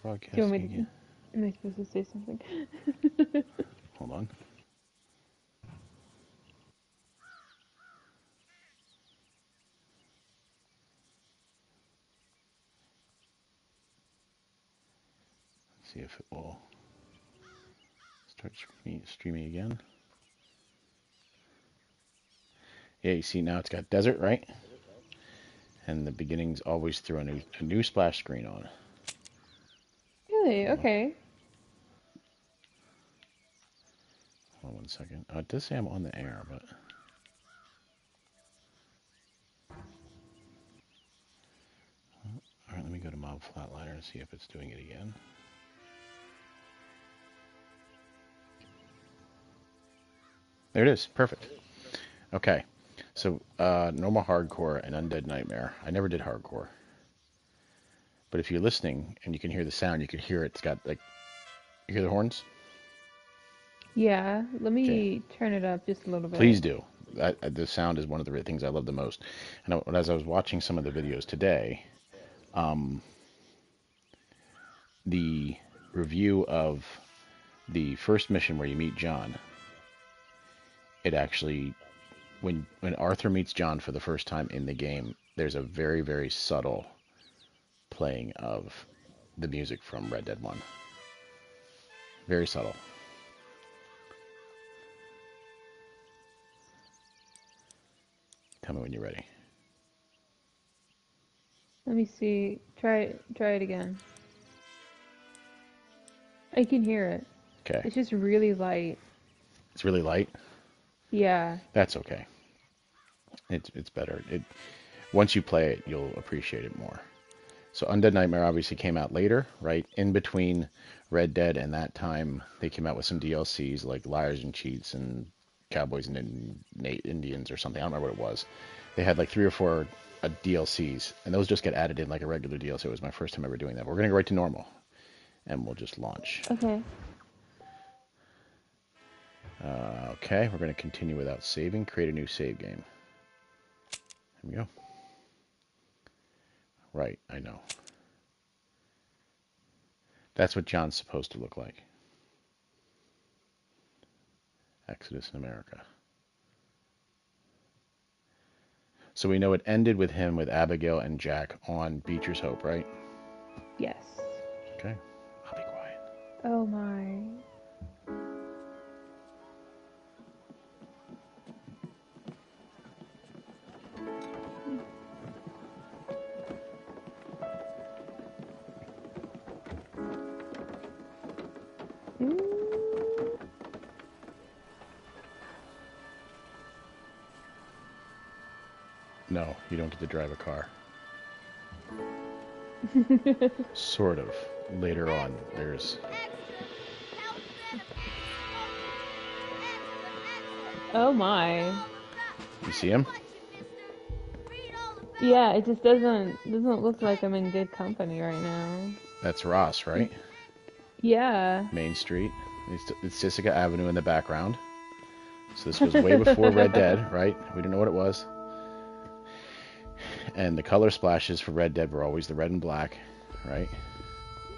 Do you want broadcasting me again. to, am I supposed to say something? Hold on. Let's see if it will start streaming again. Yeah, you see now it's got desert, right? And the beginning's always through a new splash screen on. Really? Hold on. Okay. Hold on 1 second. It does say I'm on the air, but all right, let me go to Mob Flatliner and see if it's doing it again. There it is. Perfect. Okay. So, normal hardcore and undead nightmare. I never did hardcore. But if you're listening and you can hear the sound, you can hear it's got like, you hear the horns? Yeah, let Okay. me turn it up just a little Please bit. do. The sound is one of the things I love the most. And as I was watching some of the videos today, um, the review of the first mission where you meet John, it actually, when Arthur meets John for the first time in the game, there's a very, very subtle playing of the music from Red Dead 1. Very subtle. Tell me when you're ready. Let me see. Try it again. I can hear it. Okay. It's just really light. It's really light. Yeah. That's okay. It's better. Once you play it, you'll appreciate it more. So Undead Nightmare obviously came out later, right? In between Red Dead and that time, they came out with some DLCs like Liars and Cheats and Cowboys and Indians or something. I don't remember what it was. They had like 3 or 4 DLCs, and those just get added in like a regular DLC. It was my first time ever doing that. We're going to go right to normal, and we'll just launch. Okay. Okay, we're going to continue without saving. Create a new save game. Here we go. Right, I know. That's what John's supposed to look like. Exodus in America. So we know it ended with him with Abigail and Jack on Beecher's Hope, right? Yes. Okay. I'll be quiet. Oh my. Mm. No, you don't get to drive a car. Sort of. Later on, there's... Oh my. You see him? Yeah, it just doesn't look like I'm in good company right now. That's Ross, right? Yeah. Main Street. It's Jessica Avenue in the background. So this was way before Red Dead, right? We didn't know what it was. And the color splashes for Red Dead were always the red and black, right?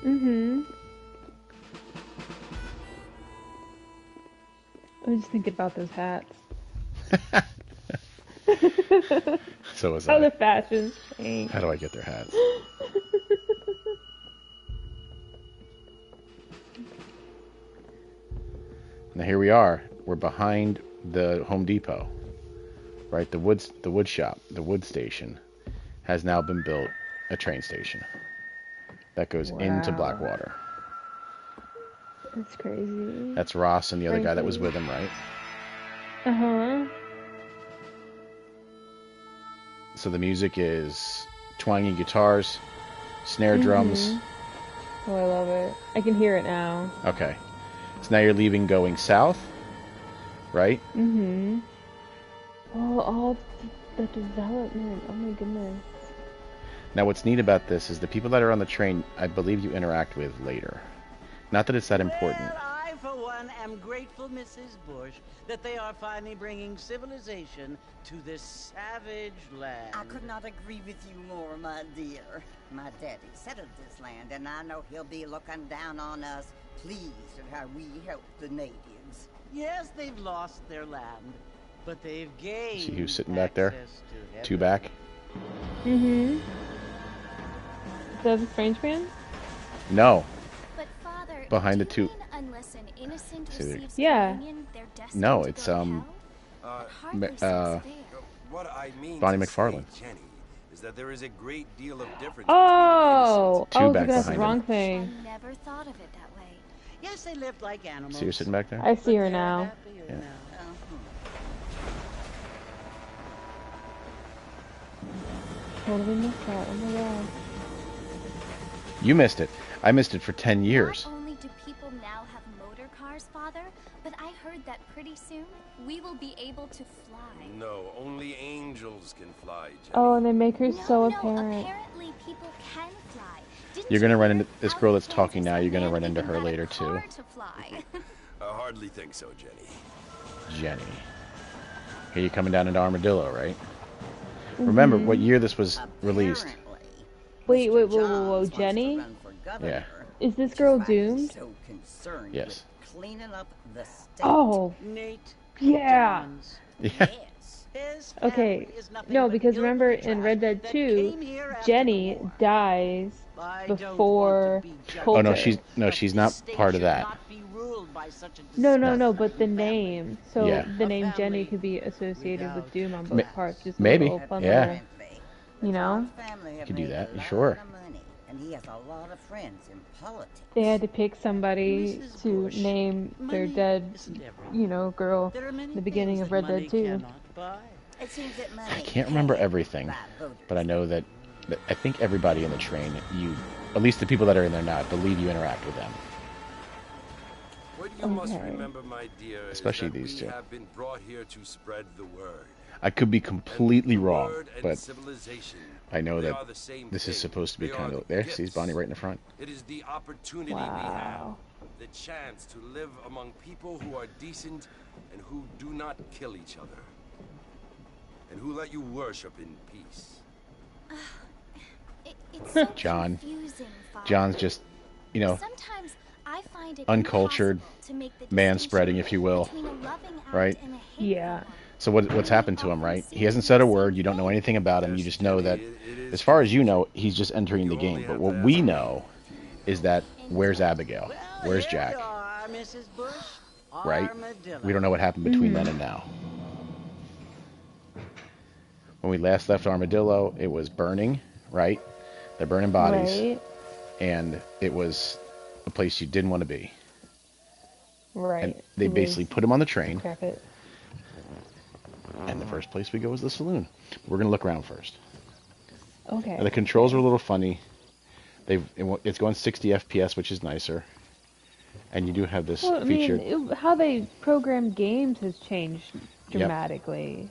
Mm-hmm. I was just thinking about those hats. So was How I. the fashions change. How do I get their hats? Now here we are. We're behind the Home Depot, right? The wood shop, the wood station, has now been built a train station that goes into Wow. Blackwater. That's crazy. That's Ross and the other guy that was Frankly. with him, right? Uh-huh. So the music is twanging guitars, snare drums. Mm-hmm. Oh, I love it. I can hear it now. Okay. So now you're leaving going south, right? Mm-hmm. Oh, all the development. Oh my goodness. Now what's neat about this is the people that are on the train, I believe you interact with later. Not that it's that important. one, am grateful, Mrs. Bush, that they are finally bringing civilization to this savage land. I could not agree with you more, my dear. My daddy settled this land, and I know he'll be looking down on us, pleased at how we help the natives. Yes, they've lost their land, but they've gained. See who's sitting back there? access to Two heaven. back. Mm-hmm. Is that the strange man? No. But father, Behind do the two- you mean unless an innocent See there. receives Yeah. communion, they're destined No, to it's, go to hell? That hardly seems fair. What I mean Bonnie to McFarlane. say, Jenny, is that there is a great deal of difference Oh! Two I was back looking at the behind wrong him. I thing. never thought of it that way. Yes, they lived like animals. See her sitting back there? I see her but they're now. happier Yeah. now. Totally missed that. Oh my god. You missed it. I missed it for 10 years. Not only do people now have motor cars, father, but I heard that pretty soon we will be able to fly. No, only angels can fly, Jenny. Oh, and they make her No, so no, apparent. apparently people can fly. Didn't You're gonna you run hear into this out girl in that's talking Kansas, now. a You're gonna man run into even her had a later too. car to fly. I hardly think so, Jenny. Jenny. Here you coming down into Armadillo, right? Remember what year this was released? Apparently, Wait, Mr. wait, whoa, whoa, Johns whoa, wants to Jenny? run for governor, Yeah. Is this which girl why he's doomed? so concerned Yes. with cleaning up the state. Oh, Nate. yeah. Johns. Yeah. Yes. His Okay. family is nothing No, but because remember filthy in trash Red Dead that 2, came here after Jenny the war. dies I don't before want to be judged. Oh no, Coulter. she's not State part of should that. not be ruled by such a No, no, No. no, but the disgusting family. name. So Yeah. the A name Jenny family could be associated with without Doom on Ma- both parts. Just maybe, a little fun yeah. little, you know? Could do that, A lot sure. of money, and he has a lot of friends in politics. They had to pick somebody Mrs. to Bush, name their money dead, isn't everything. you know, girl. There are many The beginning things of that Red Dead money 2. cannot buy. It seems that money I can't remember can everything, buy voters. but I know that I think everybody in the train, at least the people that are in there now, I believe you interact with them. What you must Okay. remember, my dear, Especially is that these we two. have been brought here to spread the word. I could be completely And wrong, word and but civilization, I know they that are the same this is thing. supposed to be They kind are of the there. See, gifts. Bonnie right in the front. It is the opportunity we have, Wow. the chance to live among people who are decent and who do not kill each other, and who let you worship in peace. It's so John. confusing, father. John's just, you know, Sometimes I find it uncultured, impossible to make the man-spreading, distinction if you will, between a loving act right? and a hateful Yeah. one. so what's happened to him, right? He hasn't said a word. You don't know anything about him. You just know that, as far as you know, he's just entering the game. But what we know is that where's Abigail? Well, Where's here Jack? we are, Mrs. Bush. Right? Armadillo. We don't know what happened between then and now. When we last left Armadillo, it was burning, right? They're burning bodies, Right, and it was a place you didn't want to be. right. And they It was basically put him on the train, decrepit. and the first place we go is the saloon. We're gonna look around first. Okay. And the controls are a little funny. It's going 60 FPS, which is nicer. And you do have this Well, I feature. mean, how they program games has changed dramatically.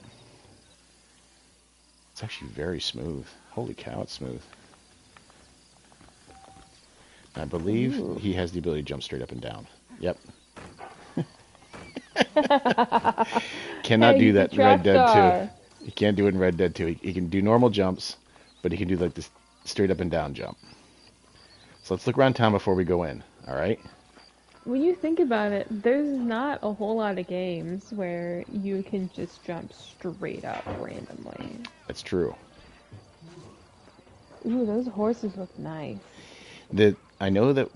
It's actually very smooth. Holy cow, it's smooth. I believe Ooh. he has the ability to jump straight up and down. Yep. Cannot Hey, do he's a that in Red track Dead star. 2. He can't do it in Red Dead 2. He can do normal jumps, but he can do like this straight up and down jump. So let's look around town before we go in, all right? When you think about it, there's not a whole lot of games where you can just jump straight up randomly. That's true. Ooh, those horses look nice. I know that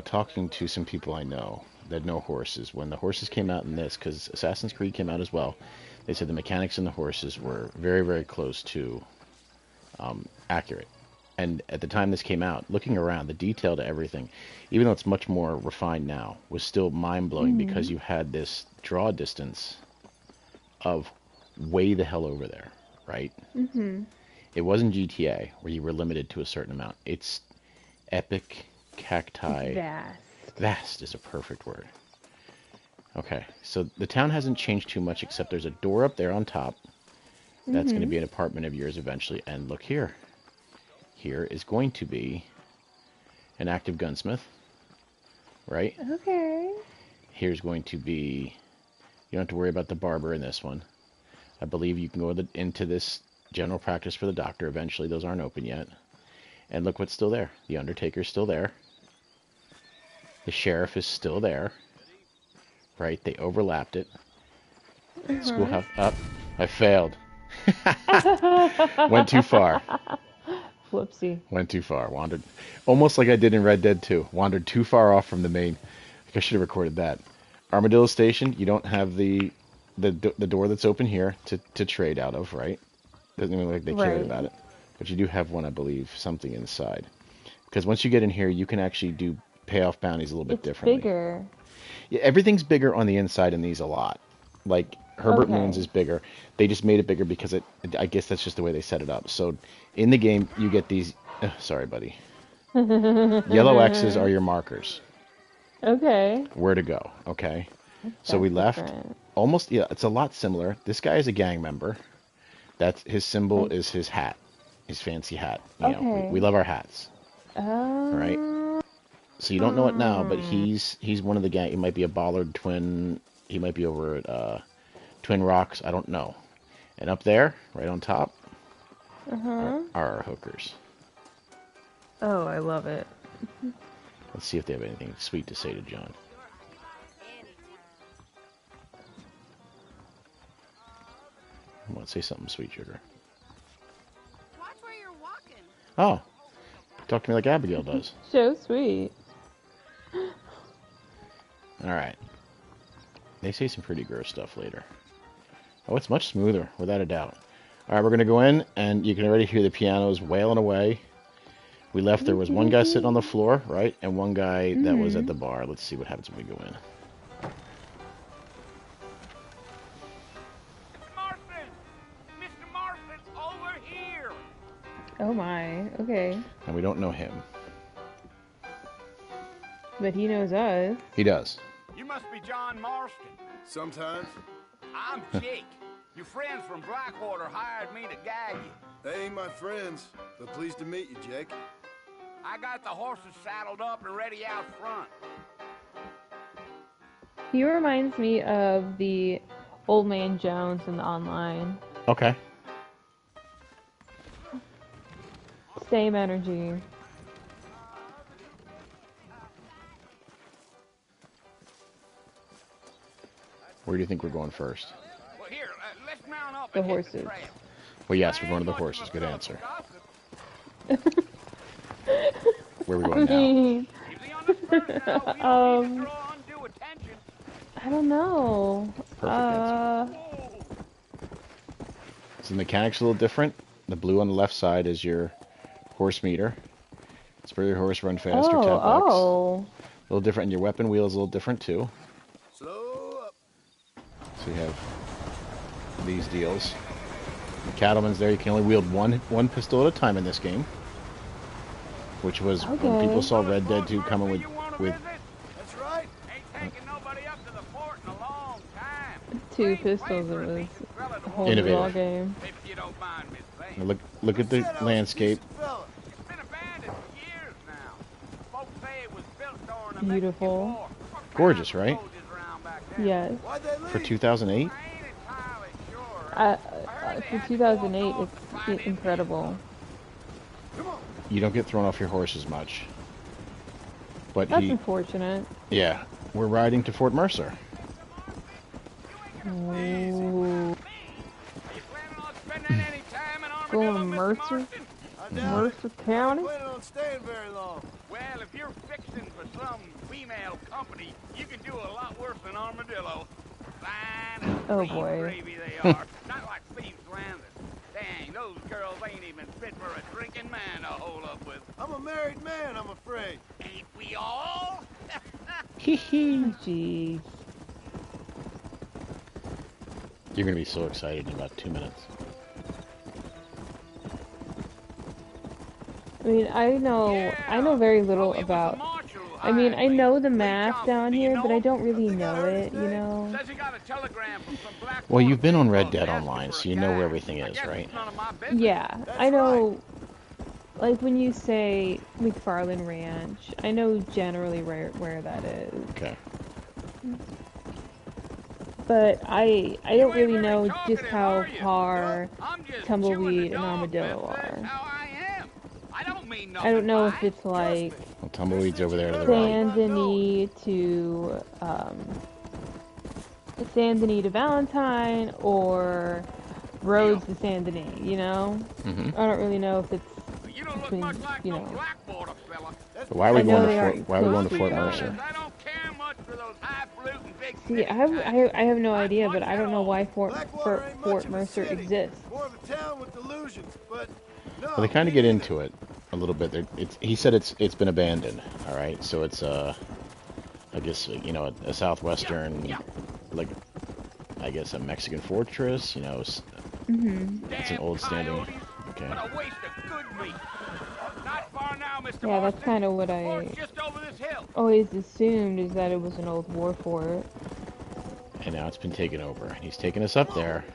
talking to some people I know that know horses, when the horses came out in this, because Assassin's Creed came out as well, they said the mechanics in the horses were very, very close to accurate. And at the time this came out, looking around, the detail to everything, even though it's much more refined now, was still mind-blowing because you had this draw distance of way the hell over there, right? Mm-hmm. It wasn't GTA where you were limited to a certain amount. It's epic cacti. Vast. Vast is a perfect word. Okay, so the town hasn't changed too much except there's a door up there on top. That's going to be an apartment of yours eventually. And look here. Here is going to be an active gunsmith, right? Okay. here's going to be, you don't have to worry about the barber in this one. I believe you can go into this general practice for the doctor eventually. Those aren't open yet. And look what's still there. The Undertaker's still there. The Sheriff is still there. Right? They overlapped it. Schoolhouse up. I failed. Went too far. Whoopsie. Went too far. Wandered. Almost like I did in Red Dead 2. Wandered too far off from the main. I should have recorded that. Armadillo Station, you don't have the door that's open here to trade out of, right? Doesn't even look like they cared about it. But you do have one, I believe, something inside. Because once you get in here, you can actually pay off bounties a little bit differently. It's bigger. Yeah, everything's bigger on the inside in these a lot. Like, Herbert Moon's is bigger. They just made it bigger because I guess that's just the way they set it up. So, in the game, you get these... sorry, buddy. Yellow X's are your markers. Okay. Where to go, okay? So That's we left... different. Almost, yeah, it's a lot similar. This guy is a gang member. That's his symbol is his hat. His fancy hat. You know, we love our hats. All right. So you don't know it now, but he's one of the gang. He might be a Bollard twin. He might be over at Twin Rocks. I don't know. And up there, right on top, are our hookers. Oh, I love it. Let's see if they have anything sweet to say to John. Come on, say something sweet, sugar. Watch where you're walking. Oh, talk to me like Abigail does. So sweet. All right. They say some pretty gross stuff later. Oh, it's much smoother, without a doubt. All right, we're going to go in, and you can already hear the pianos wailing away. We left, there was one guy sitting on the floor, right? And one guy that was at the bar. Let's see what happens when we go in. Oh my, okay. And we don't know him. But he knows us. He does. You must be John Marston. Sometimes. I'm Jake. Your friends from Blackwater hired me to guide you. They ain't my friends, but pleased to meet you, Jake. I got the horses saddled up and ready out front. He reminds me of the Old Man Jones in the online. Okay. Same energy. Where do you think we're going first? Well, here, let's mount up The and hit horses. trail. Well, yes, we're going to the horses. Good answer. Where are we going now? Easy on the spurs now. We don't need to draw undue attention. I don't know. Perfect answer. So the mechanic's a little different. The blue on the left side is your horse meter. Spur your horse, run faster, 10 bucks. Oh. A little different. And your weapon wheel is a little different too. Slow up. So you have these deals. The cattleman's there. You can only wield one pistol at a time in this game. Which was when people saw Red Dead 2 coming with That's right. Ain't taking nobody up to the fort in a long time. 2 pistols, it was a whole Innovative. ball game. If you don't mind me saying. look at the landscape. It's been abandoned for years now. Folks say it was built during the Beautiful. Mexican War. Gorgeous, right? Soldiers around back then. Yes. Why'd they leave? For 2008? I ain't entirely sure. For 2008, it's incredible. Come on. You don't get thrown off your horse as much. But That's unfortunate. yeah, we're riding to Fort Mercer. Ooh. Are you planning on spending any time in Armadillo, Going Mr. Mercer? Marston? I doubt it. Mercer County? Planning on staying very long. Well, if you're fixing for some female company, you can do a lot worse than Armadillo. Fine and Oh, green boy. gravy they are. Not like Steve's Landing. Dang, those girls ain't even fit for a drinking man to hold up with. I'm a married man, I'm afraid. Ain't we all? Jeez. You're going to be so excited in about 2 minutes. I mean, I know very little about. I mean, I know the map down here, but I don't really know it, you know? Says he got a telegram from some Blackwater Well, you've been on Red people Dead asking Online, for so a you know where guide. everything I is, guess it's right? none of my business. Yeah, I know, like, when you say McFarlane Ranch, I know generally where that is. Okay. But I You don't ain't really very know just talkative, how are you? far I'm just chewing the Tumbleweed and dog, Armadillo mister. That's are. how I am. I don't mean I don't nothing know by if it. it's like Well, Tumbleweed's over there to the right. Saint Denis to Valentine or Rhodes to Saint Denis, you know? Mm-hmm. I don't really know if it's You don't look between, much like you no know. Blackwater fella. But why are we I going know to they Fort? aren't Why are we close going I'm to to Fort each being Mercer? honest. other. I don't care much for those highfalutin big See, city types. I have no Not idea, but much I at don't know all. why Blackwater ain't much Fort of a Mercer city. exists. More of a town with delusions, but no, Well, they kind me of get neither. into it a little bit. He said it's been abandoned. All right, so it's I guess a southwestern, like I guess a Mexican fortress. It's an Damn old standing. coyotes. Okay. What a waste of good meat. Not far now, Mr. Yeah, that's Marston. kind of what Fort's I just over this hill. always assumed, is that it was an old war fort. And now it's been taken over. And he's taken us up there.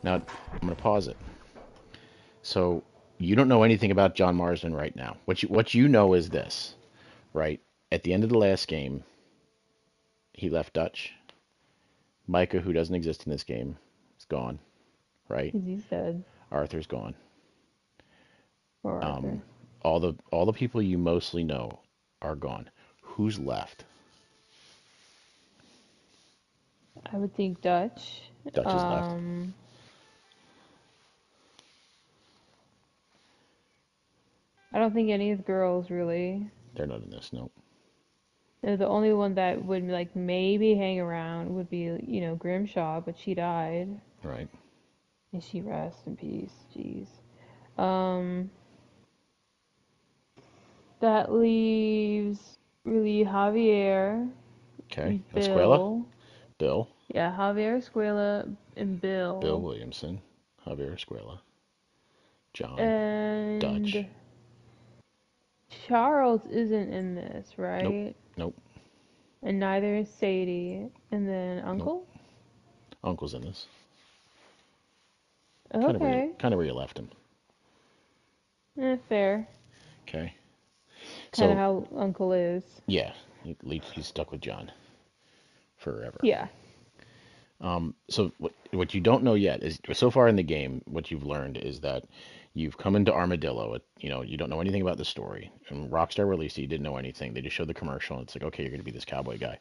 Now I'm gonna pause it. So you don't know anything about John Marsden right now. What you know is this, right? At the end of the last game, he left Dutch. Micah, who doesn't exist in this game, is gone, right? 'Cause he's dead. Arthur's gone. Or Arthur. All the people you mostly know are gone. Who's left? I would think Dutch. Dutch is left. I don't think any of the girls really. They're not in this. No. The only one that would like maybe hang around would be, Grimshaw, but she died. Right. May she rest in peace. Jeez. Um, that leaves really Javier, Okay. Escuela. Bill. Bill. Yeah, Javier Escuela and Bill Bill. Williamson. Javier Escuela. John. And Dutch. Charles isn't in this, Nope. right? Nope. And neither is Sadie. And then Uncle? Nope. Uncle's in this. Okay. Kind of where you left him. Fair. Okay. Kind of So how Uncle is. yeah, he's stuck with John forever. Yeah. So what you don't know yet is, so far in the game, what you've learned is that you've come into Armadillo. You don't know anything about the story. And Rockstar released it, you didn't know anything. They just showed the commercial, and it's like, okay, you're going to be this cowboy guy,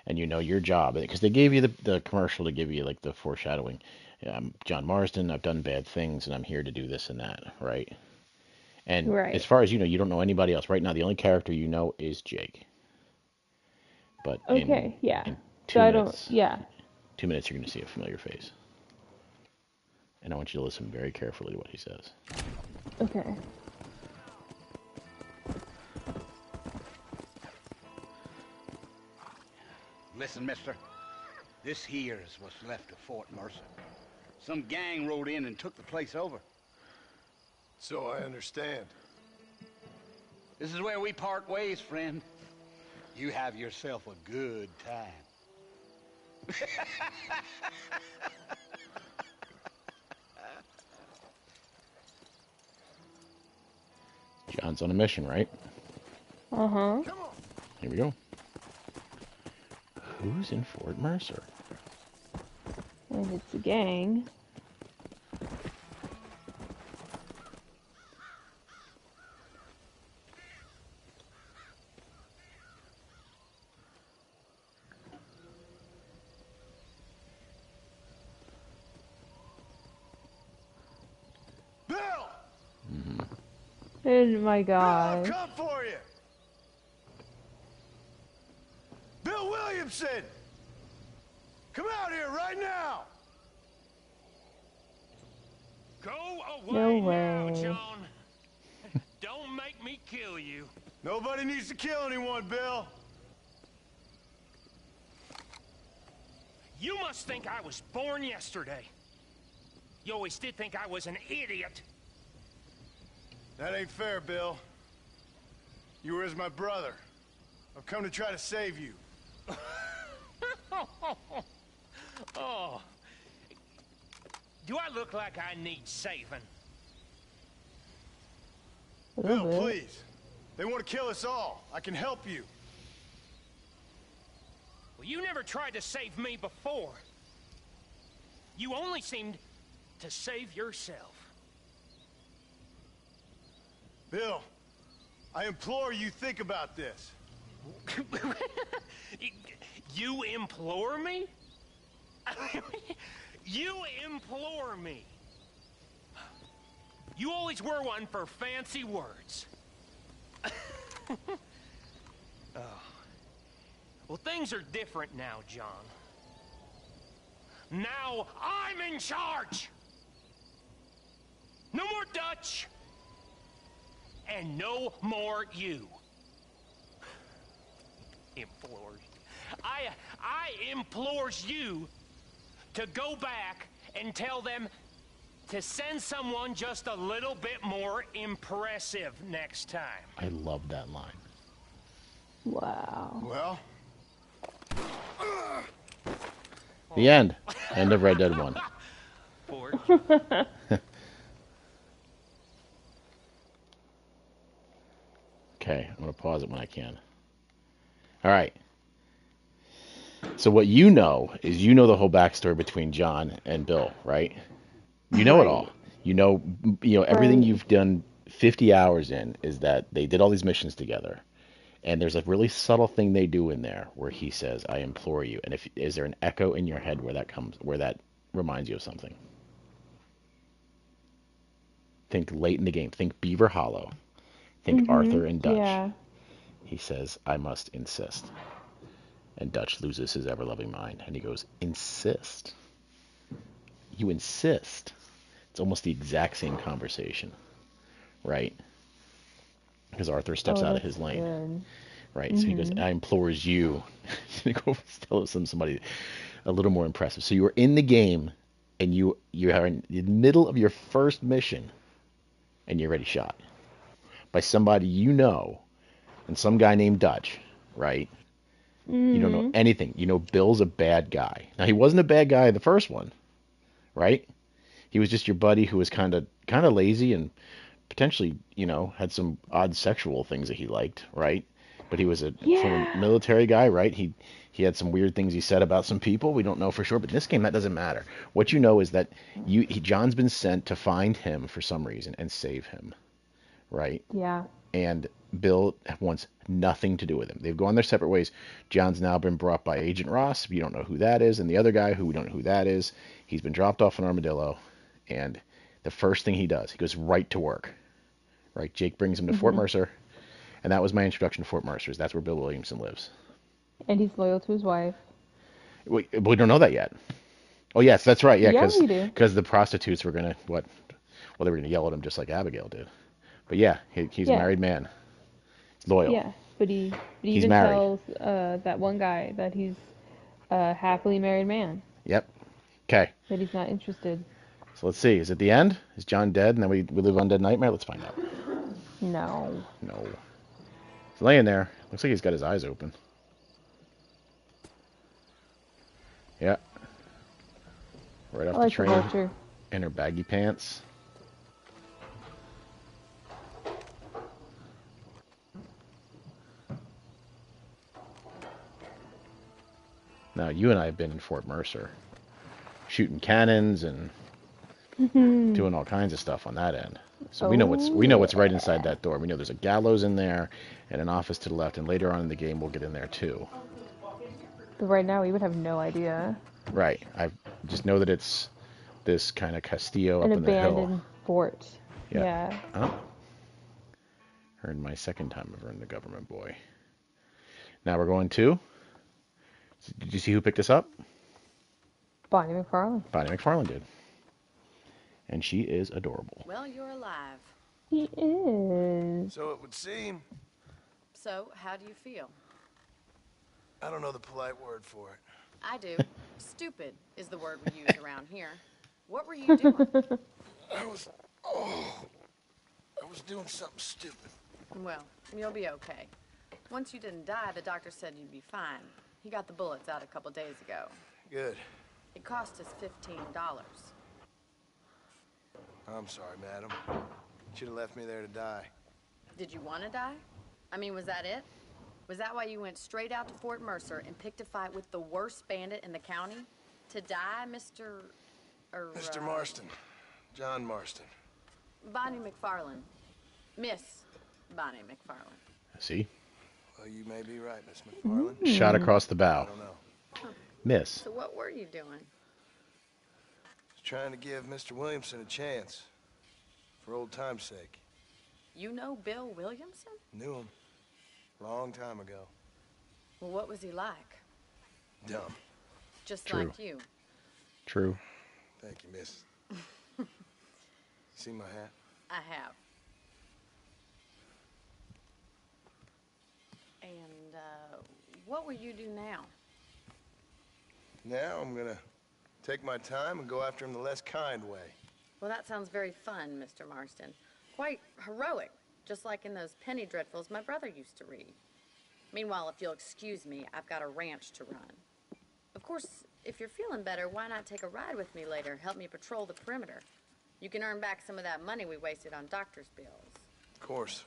and you know your job because they gave you the commercial to give you like the foreshadowing. I'm John Marsden. I've done bad things, and I'm here to do this and that, right? And Right. as far as you don't know anybody else right now. The only character you know is Jake. But Okay, yeah. in So I don't, yeah. 2 minutes, you're going to see a familiar face. And I want you to listen very carefully to what he says. Okay. Listen, mister. This here is what's left of Fort Mercer. Some gang rode in and took the place over. So I understand. This is where we part ways, friend. You have yourself a good time. John's on a mission, right? Uh-huh. Here we go. Who's in Fort Mercer? And it's a gang. Bill! Oh my Bill, I've god. come for you! Bill Williamson! Come out here right now! Go No away way. now, John. Don't make me kill you. Nobody needs to kill anyone, Bill. You must think I was born yesterday. You always did think I was an idiot. That ain't fair, Bill. You were as my brother. I've come to try to save you. Oh. Do I look like I need saving? A little Bill, bit. please. They want to kill us all. I can help you. Well, you never tried to save me before. You only seemed to save yourself. Bill, I implore you think about this. You implore me? You implore me. You always were one for fancy words. Oh. Well, things are different now, John. Now I'm in charge! No more Dutch! And no more you. Implores. I implores you to go back and tell them to send someone just a little bit more impressive next time. I love that line. Wow. Well, The end. End of Red Dead 1. Okay, I'm going to pause it when I can. All right. So what you know is the whole backstory between John and Bill, right? You know it all. You know everything Right. you've done 50 hours in is that they did all these missions together. And there's a really subtle thing they do in there where he says, "I implore you." And is there an echo in your head where that reminds you of something? Think late in the game. Think Beaver Hollow. Think Arthur and Dutch. Yeah. He says, "I must insist." And Dutch loses his ever-loving mind. And he goes, "Insist? You insist?" It's almost the exact same conversation, right? Because Arthur steps Oh, out of that's his lane, good. right? So he goes, "I implores you." to go tell somebody a little more impressive. So you are in the game, and you are in the middle of your first mission, and you're already shot by somebody you know, and some guy named Dutch, right? You don't know anything. You know Bill's a bad guy. Now he wasn't a bad guy the first one, right? He was just your buddy who was kind of lazy and potentially, had some odd sexual things that he liked, right? But he was a former Yeah. military guy, right? He had some weird things he said about some people. We don't know for sure, but in this game that doesn't matter. What you know is that John's been sent to find him for some reason and save him, right? Yeah. And Bill wants nothing to do with him. They've gone their separate ways. John's now been brought by Agent Ross. We don't know who that is, and the other guy who we don't know who that is. He's been dropped off an armadillo, and the first thing he does, he goes right to work. Right? Jake brings him to Fort Mercer, and that was my introduction to Fort Mercer. That's where Bill Williamson lives. And he's loyal to his wife. We don't know that yet. Oh yes, that's right. Yeah, Yeah, we do. because the prostitutes were gonna what? Well, they were gonna yell at him just like Abigail did. But yeah, he's a Yeah. married man. He's loyal. Yeah, but he He's even married. tells that one guy that he's a happily married man, Yep. Okay. that he's not interested. So let's see. Is it the end? Is John dead and then we live Undead Nightmare? Let's find out. No. No. He's laying there. Looks like he's got his eyes open. Yeah. Right off I the like the train. vulture. In her baggy pants. Now, you and I have been in Fort Mercer. Shooting cannons and doing all kinds of stuff on that end. So we know what's right inside that door. We know there's a gallows in there and an office to the left, and later on in the game we'll get in there too. But right now, we would have no idea. Right. I just know that it's this kind of castillo An up in the hill. abandoned fort. Yeah. Oh. Earned my second time of earned the government boy. Now we're going to. Did you see who picked us up? Bonnie McFarlane. Bonnie McFarlane did. And she is adorable. Well, you're alive. He is. so it would seem. So, how do you feel? I don't know the polite word for it. I do. Stupid is the word we use around here. What were you doing? I was doing something stupid. Well, you'll be okay. Once you didn't die, the doctor said you'd be fine. He got the bullets out a couple days ago. Good. It cost us $15. I'm sorry, madam. Should have left me there to die. Did you want to die? I mean, was that it? Was that why you went straight out to Fort Mercer and picked a fight with the worst bandit in the county? To die, Mr. Marston. John Marston. Bonnie McFarlane. Miss Bonnie McFarlane. See? Well, you may be right, Miss McFarlane. Shot across the I bow. don't know. Miss. So what were you doing? Just trying to give Mr. Williamson a chance. For old time's sake. You know Bill Williamson? Knew him. Long time ago. Well, what was he like? Dumb. Just True. like you. True. Thank you, miss. You see my hat? I have. And, what will you do now? Now I'm gonna take my time and go after him the less kind way. Well, that sounds very fun, Mr. Marston. Quite heroic, just like in those penny dreadfuls my brother used to read. Meanwhile, if you'll excuse me, I've got a ranch to run. Of course, if you're feeling better, why not take a ride with me later? Help me patrol the perimeter. You can earn back some of that money we wasted on doctor's bills. Of course.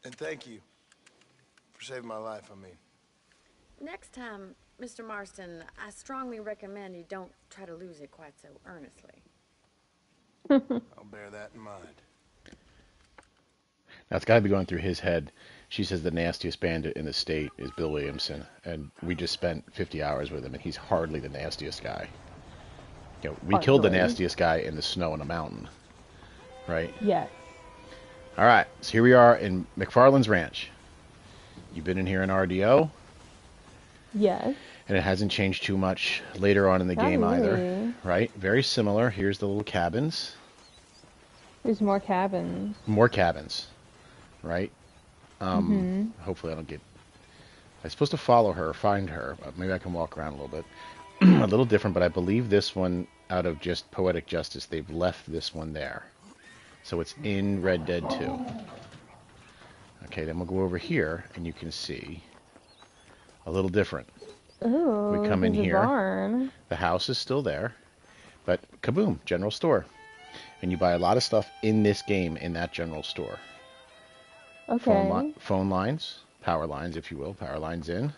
And thank you for saving my life, I mean. Next time, Mr. Marston, I strongly recommend you don't try to lose it quite so earnestly. I'll bear that in mind. Now, it's got to be going through his head. She says the nastiest bandit in the state is Bill Williamson, and we just spent 50 hours with him, and he's hardly the nastiest guy. You know, we killed the nastiest guy in the snow in a mountain, right? Yes. All right, so here we are in McFarlane's Ranch. You've been in here in RDO, Yes. and it hasn't changed too much later on in the Not game either, really. right? Very similar. Here's the little cabins. There's more cabins. More cabins, right? Hopefully I don't get... I'm supposed to follow her, find her. Maybe I can walk around a little bit. A little different, but I believe this one, out of just poetic justice, they've left this one there. So it's in Red Dead 2. Okay, then we'll go over here, and you can see a little different. Ooh, We come in there's a here. barn. The house is still there, but kaboom, general store. And you buy a lot of stuff in this game in that general store. Okay. Phone lines, power lines, if you will, power lines in.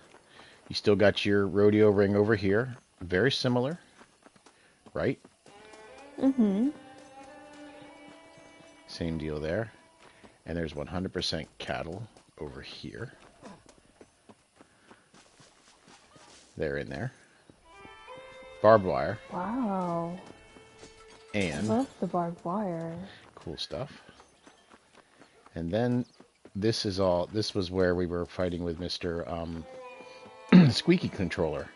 You still got your rodeo ring over here. Very similar, right? Same deal there. And there's 100% cattle over here. They're in there. Barbed wire. Wow. And Love the barbed wire. cool stuff. And then this was where we were fighting with Mr. Squeaky Controller.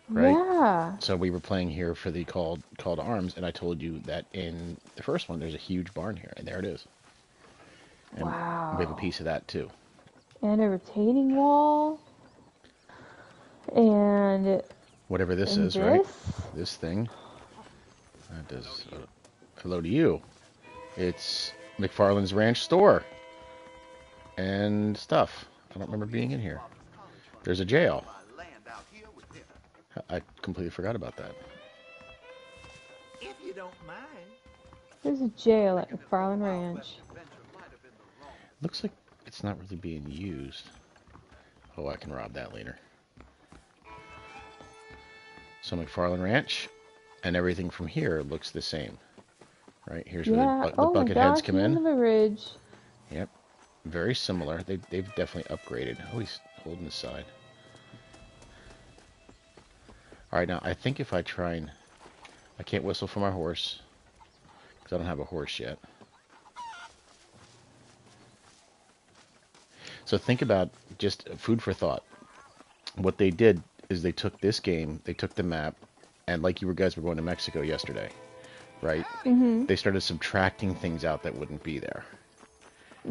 Right? Yeah. So we were playing here for the call to arms, and I told you that in the first one there's a huge barn here, and there it is. And Wow. we have a piece of that too. And a retaining wall. And Whatever this and is, right? this? This thing. That does. Hello to you. It's McFarlane's Ranch store. And stuff. I don't remember being in here. There's a jail. I completely forgot about that. If you don't mind. There's a jail at McFarlane Ranch. Looks like it's not really being used. Oh, I can rob that later. So McFarlane Ranch, and everything from here looks the same. Right? Here's where Yeah. the Oh my bucket heads gosh, come the end in. of the ridge. Yep. Very similar. They've definitely upgraded. Oh, he's holding the side. Alright, now I think if I try and... I can't whistle for my horse, because I don't have a horse yet. So think about just food for thought. What they did is they took this game, they took the map, and like you guys were going to Mexico yesterday, right? They started subtracting things out that wouldn't be there.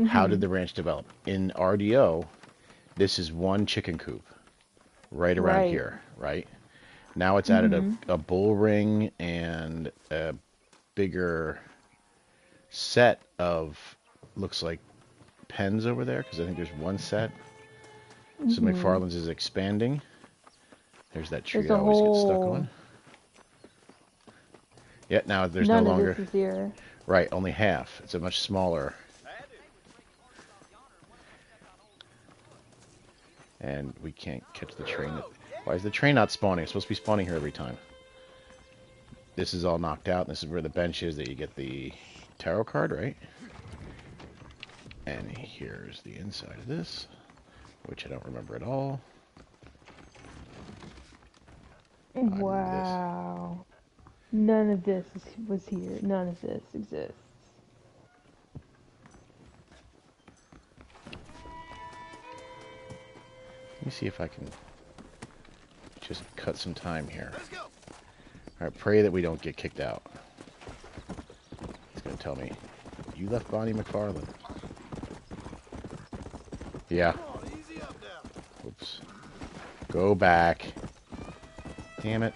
How did the ranch develop? In RDO, this is one chicken coop right around Right. here, right? Now it's added a bull ring and a bigger set of, looks like pens over there, because I think there's one set. So McFarlane's is expanding. There's that tree There's I a always get stuck whole- on. Yeah, now there's None no of longer... this is here. Right, only half. It's a much smaller... And we can't catch the train. Why is the train not spawning? It's supposed to be spawning here every time. This is all knocked out. This is where the bench is that you get the tarot card, right? And here's the inside of this, which I don't remember at all. Wow. None of this was here. None of this exists. Let me see if I can just cut some time here. Alright, pray that we don't get kicked out. It's going to tell me, you left Bonnie McFarlane. Yeah. Oops. Go back. Damn it.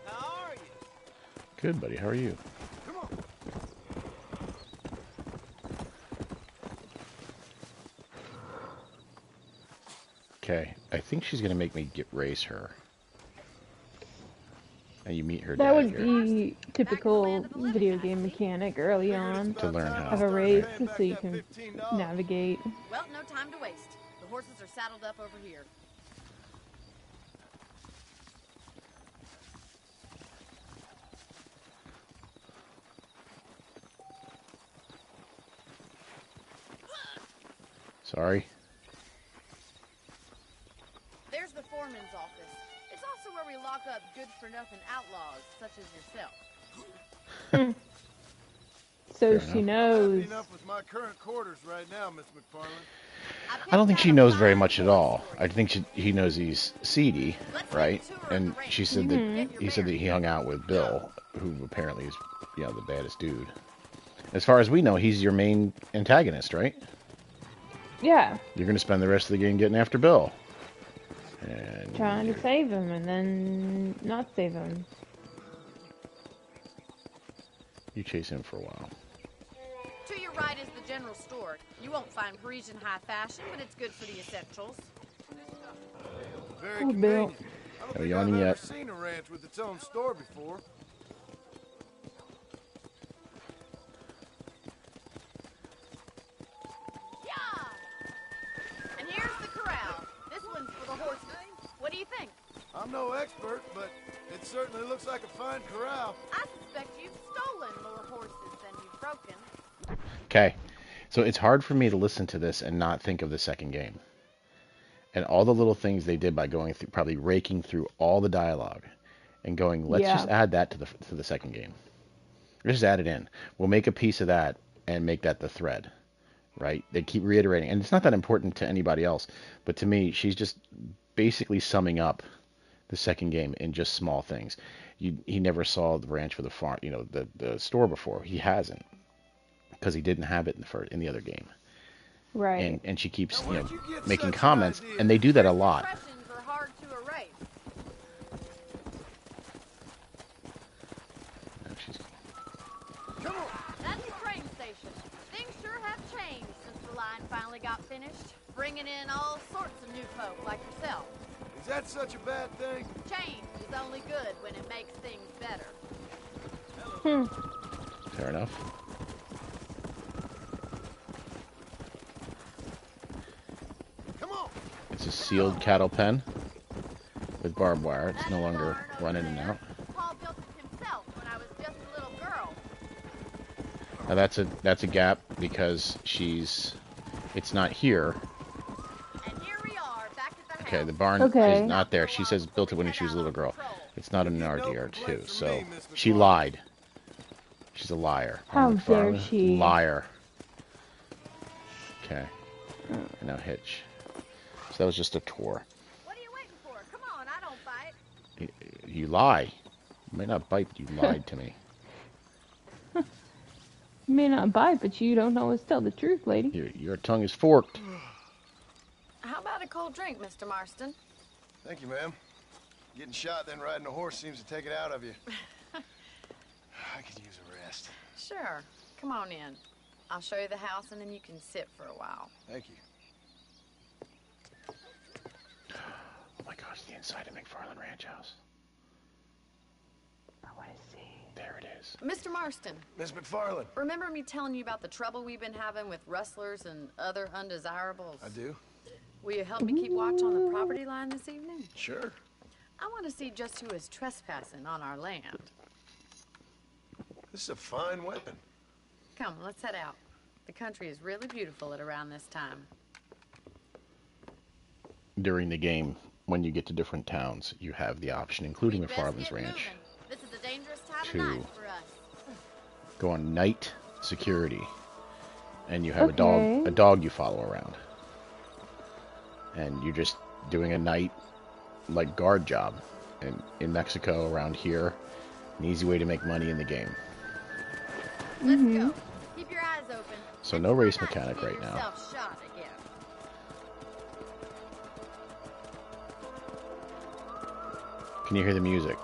How are you? Good, buddy. How are you? Come on. Okay. I think she's going to make me race her. And you meet her That dad would here. be typical video game mechanic early on. To learn how. Have a race so you can navigate. Well, no time to waste. The horses are saddled up over here. Sorry. There's the foreman's office. It's also where we lock up good-for-nothing outlaws, such as yourself. So Fair she enough. knows. Enough with my current quarters right now, Miss McFarlane. I don't think she knows very much at all. I think he knows he's seedy, right? And she said that he said that he hung out with Bill, who apparently is, you know, the baddest dude. As far as we know, he's your main antagonist, right? Yeah. You're going to spend the rest of the game getting after Bill. And Trying to save him and then not save him. you chase him for a while. To your right is the general store. You won't find Parisian high fashion, but it's good for the essentials. Very Poor convenient. Bill. I don't No think yawning I've ever yet. seen a ranch with its own store before. Yeah! And here's the corral. This one's for the horses. What do you think? I'm no expert, but it certainly looks like a fine corral. I suspect you've stolen more horses than you've broken. Okay. So it's hard for me to listen to this and not think of the second game. And all the little things they did by going through, probably raking through all the dialogue and going, let's just add that to the second game. Let's just add it in. We'll make a piece of that and make that the thread, right? They keep reiterating, and it's not that important to anybody else, but to me, she's just basically summing up the second game in just small things. He never saw the ranch for the farm, you know, the store before. He hasn't, because he didn't have it in the other game. Right. And she keeps, you know, making comments, and they do that a lot. Impressions are hard to erase. Come on. That's the train station. Things sure have changed since the line finally got finished, bringing in all sorts of new folk like yourself. Is that such a bad thing? Change is only good when it makes things better. Fair enough. Come on. It's a sealed cattle pen with barbed wire. It's no longer running in and out. Paul built it himself when I was just a little girl. Now that's a gap because it's not here. And here we are, back at the Okay, house. the barn Okay. is not there. She says built it when she was a little girl. It's not in RDR2, so she lied. She's a liar. How dare McFarlane, she. Liar. Okay. And now Hitch. So that was just a tour. What are you waiting for? Come on, I don't bite. You lie. You may not bite, but you lied to me. You may not bite, but you don't always tell the truth, lady. Your tongue is forked. How about a cold drink, Mr. Marston? Thank you, ma'am. Getting shot then riding a horse seems to take it out of you. I could use a rest. Sure. Come on in. I'll show you the house and then you can sit for a while. Thank you. Oh my gosh, the inside of McFarlane Ranch House. Yes. Mr. Marston, Miss McFarland. remember me telling you about the trouble we've been having with rustlers and other undesirables? I do. Will you help me keep watch on the property line this evening? Sure. I want to see just who is trespassing on our land. This is a fine weapon. Come, let's head out. The country is really beautiful at around this time. During the game, when you get to different towns, you have the option, including McFarland's Ranch, This is a dangerous time to of night for us. go on night security, and you have a dog you follow around, and you're just doing a night like guard job, and in Mexico around here, an easy way to make money in the game. Let's go. Keep your eyes open. So no race mechanic right now. Shot again. Can you hear the music?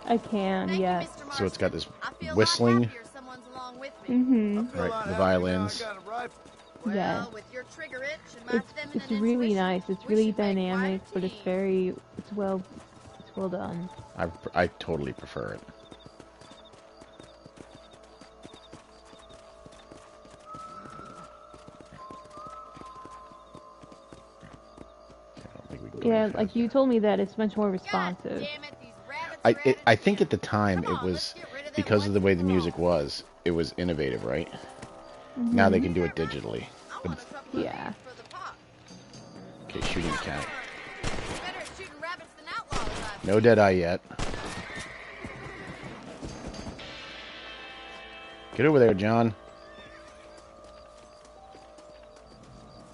I can, yes. So it's got this whistling, Mm-hmm. right? The violins. Yes. With your trigger itch and my It's really nice. It's really dynamic, but it's well done. I totally prefer it. Yeah, like you told me that it's much more responsive. I think at the time it was, because of the way the music was, it was innovative, right? Mm-hmm. Now they can do it digitally. But yeah. Okay, shooting the cat. No dead eye yet. Get over there, John.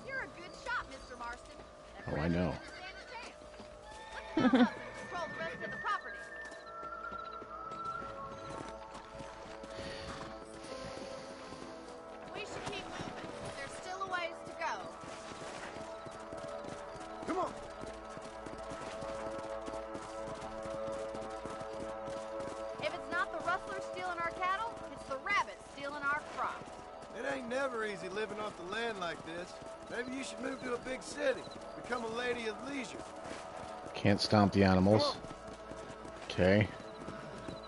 You're a good shot, Mr. Marston. Oh, I know. Control the rest of the property. We should keep moving. There's still a ways to go. Come on. If it's not the rustlers stealing our cattle, it's the rabbits stealing our crops. It ain't never easy living off the land like this. Maybe you should move to a big city. Become a lady of leisure. Can't stomp the animals. Okay.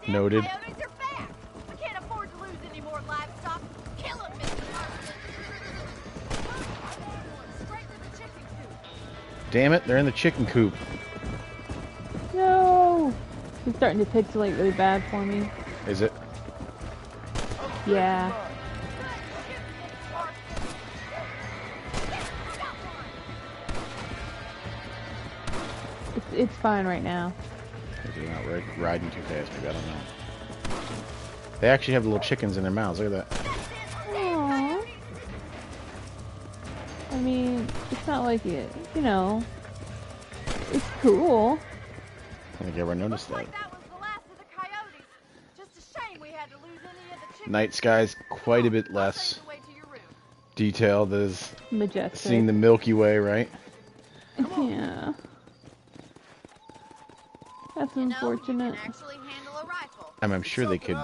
Noted. Coyotes are back. We can't afford to lose any more livestock. Kill them, Mr. Marston. Straight to the chicken coop. Damn it, they're in the chicken coop. No! It's starting to pixelate really bad for me. Is it? Yeah. It's fine right now. Maybe they're not riding too fast, maybe, I don't know. They actually have the little chickens in their mouths, look at that. Aww. I mean, it's not like it, you know, it's cool. I think everyone noticed that. That was the last of the coyotes. Just a shame we had to lose any of the chickens. Night sky's quite a bit less detailed. There's majestic. Seeing the Milky Way, right? Yeah. That's unfortunate. I'm sure they could,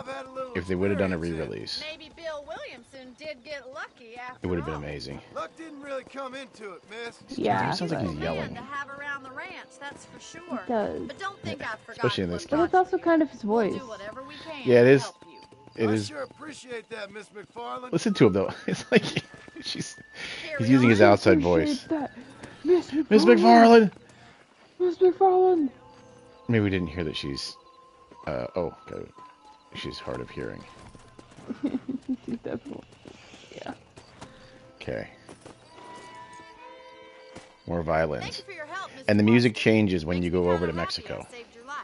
if they would have done a re-release, Maybe Bill Williamson did get lucky after it would have been amazing. Luck didn't really come into it, miss. Yeah. It sounds like he's yelling. to have around the ranch, that's for sure. It does. But don't think I've forgotten. Especially in this But game. it's also kind of his voice. Do whatever we can Yeah, it to is. help you. It I is. sure appreciate that, Miss McFarland. Listen to him though. It's like he's using his outside voice. Miss Miss McFarland. Miss McFarland. Maybe we didn't hear that she's. Oh, God. She's hard of hearing. She's definitely. Yeah. Okay. More violins. Thank you for your help, Mr. And the music Marston. changes when Makes you me go over kinda to happy I Mexico. saved your life.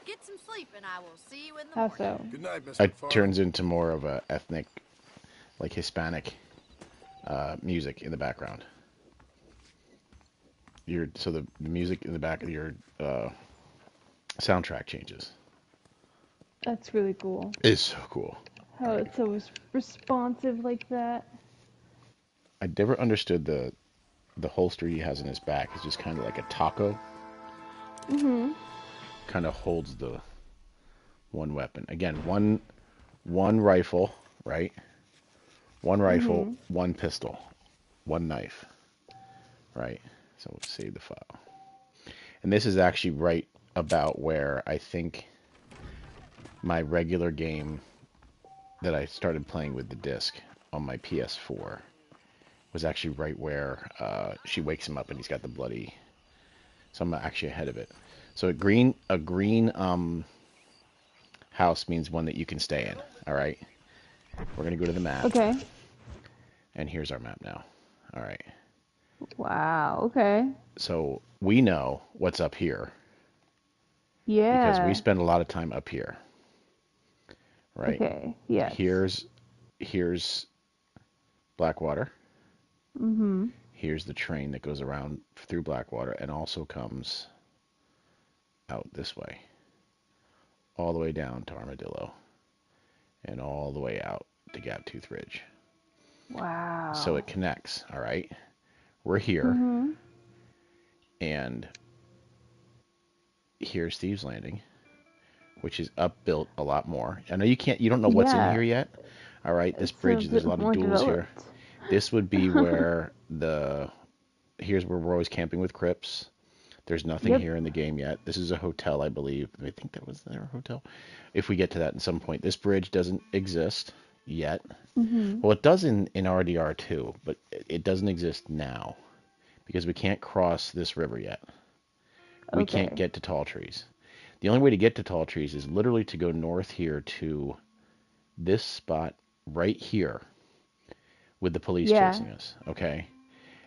Get some sleep, and I will see you in the How morning. so? Good night, Miss It McFarland. turns into more of a ethnic, like Hispanic, music in the background. So the music in the back of your soundtrack changes. That's really cool. It's so cool. How it's so responsive like that. I never understood the holster he has in his back. It's just kind of like a taco. Mm-hmm. Kind of holds the one weapon. Again, one rifle, right? One rifle, one pistol, one knife, right? So we'll save the file. And this is actually right about where I think my regular game that I started playing with the disc on my PS4 was actually right where she wakes him up and he's got the bloody. So I'm actually ahead of it. So a green house means one that you can stay in. All right. We're gonna go to the map, Okay. and here's our map now. All right. Wow. Okay. So we know what's up here because we Yeah. spend a lot of time up here. Right. Okay. Yes. Here's Blackwater. Mhm. Here's the train that goes around through Blackwater and also comes out this way, all the way down to Armadillo, and all the way out to Gaptooth Ridge. So Wow. it connects, all right? We're here, Mhm. and here's Thieves Landing, which is upbuilt a lot more. I know you don't know what's in Yeah. here yet. All right, this It's a bridge, there's a bit lot of more duels here. developed. This would be where here's where we're always camping with Crips. There's nothing Yep. here in the game yet. This is a hotel, I believe. I think that was their hotel. If we get to that at some point. This bridge doesn't exist yet. Mhm. Well, it does in RDR2, but it doesn't exist now because we can't cross this river yet. We can't Okay. get to Tall Trees. The only way to get to Tall Trees is literally to go north here to this spot right here with the police Yeah. chasing us, okay?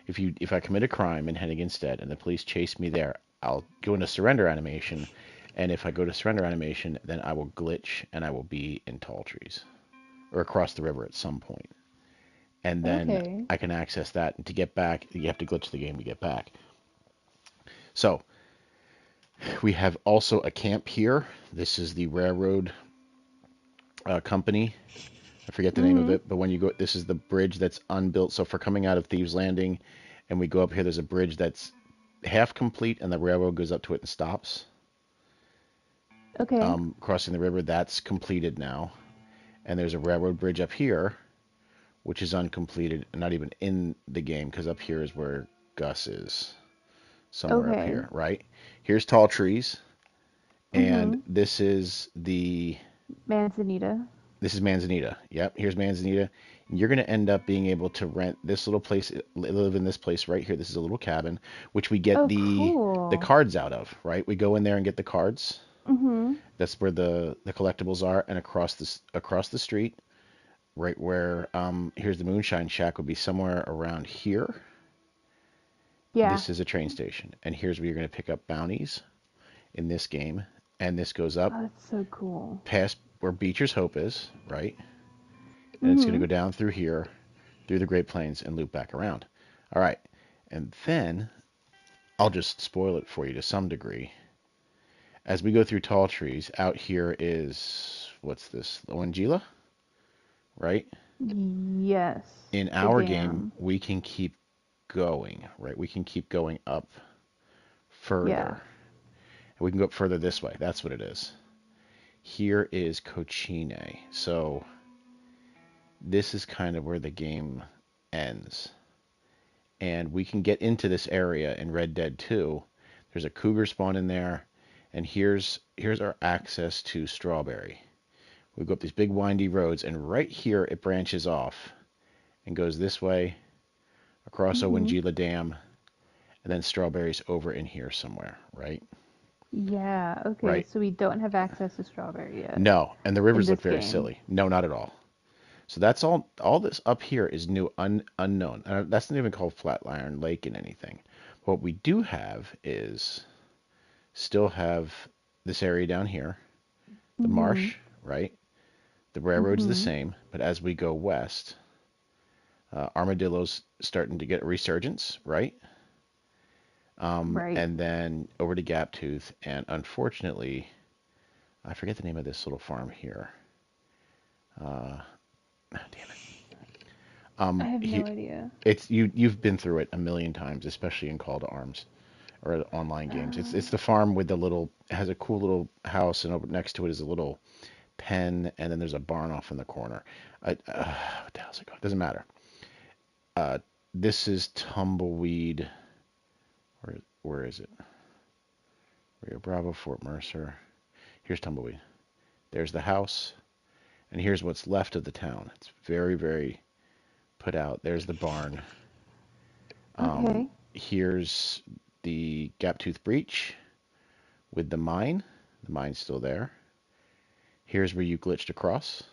If I commit a crime in Henniganstead and the police chase me there, I'll go into surrender animation, and if I go to surrender animation, then I will glitch and I will be in Tall Trees or across the river at some point. And then Okay. I can access that. And to get back, you have to glitch the game to get back. So we have also a camp here. This is the railroad company. I forget the name of Mhm. it, but when you go, this is the bridge that's unbuilt. So for coming out of Thieves Landing, and we go up here, there's a bridge that's half complete, and the railroad goes up to it and stops. Okay. Crossing the river, that's completed now. And there's a railroad bridge up here, which is uncompleted, and not even in the game, because up here is where Gus is. Somewhere up Okay. here, right? Here's Tall Trees, and Mhm. Manzanita. this is Manzanita. Yep, here's Manzanita. And you're going to end up being able to rent this little place, live in this place right here. This is a little cabin, which we get Oh, the cool. cards out of, right? We go in there and get the cards. Mhm. That's where the collectibles are, and across the street, right where here's the Moonshine Shack would be somewhere around here. Yeah. This is a train station, and here's where you're going to pick up bounties in this game, and this goes up Oh, that's so cool. past where Beecher's Hope is, right? And it's going to go Mhm. down through here, through the Great Plains, and loop back around. All right, and then I'll just spoil it for you to some degree. As we go through Tall Trees, out here is, what's this, Loangila, right? Yes. In The our game, dam. we can keep going, right? We can keep going up Yeah. further. We can go up further this way. That's what it is. Here is Cochine. So this is kind of where the game ends. And we can get into this area in Red Dead 2. There's a cougar spawn in there. And here's our access to Strawberry. We go up these big windy roads, and right here it branches off and goes this way, across Mhm. Owangila Dam, and then Strawberry's over in here somewhere, right? Yeah. Okay. Right. So we don't have access to strawberry yet No, and the in rivers look this very game. silly. No, not at all. So that's all this up here is new, unknown. That's not even called Flatiron Lake in anything. What we do have is still have this area down here, the Mhm. marsh, right? The railroad's the Mhm. same, but as we go west, Armadillo's starting to get a resurgence, right? Right. And then over to Gaptooth, and unfortunately, I forget the name of this little farm here. Damn it. I have no He, idea. it's you've been through it a million times, especially in Call to Arms or online games. It's the farm with the little, has a cool little house, and over next to it is a little pen, and then there's a barn off in the corner. What the hell's it called? Doesn't matter. This is Tumbleweed. Where is it? Rio Bravo, Fort Mercer. Here's Tumbleweed. There's the house. And here's what's left of the town. It's very, very put out. There's the barn. Okay. Here's the Gaptooth Breach with the mine. The mine's still there. Here's where you glitched across.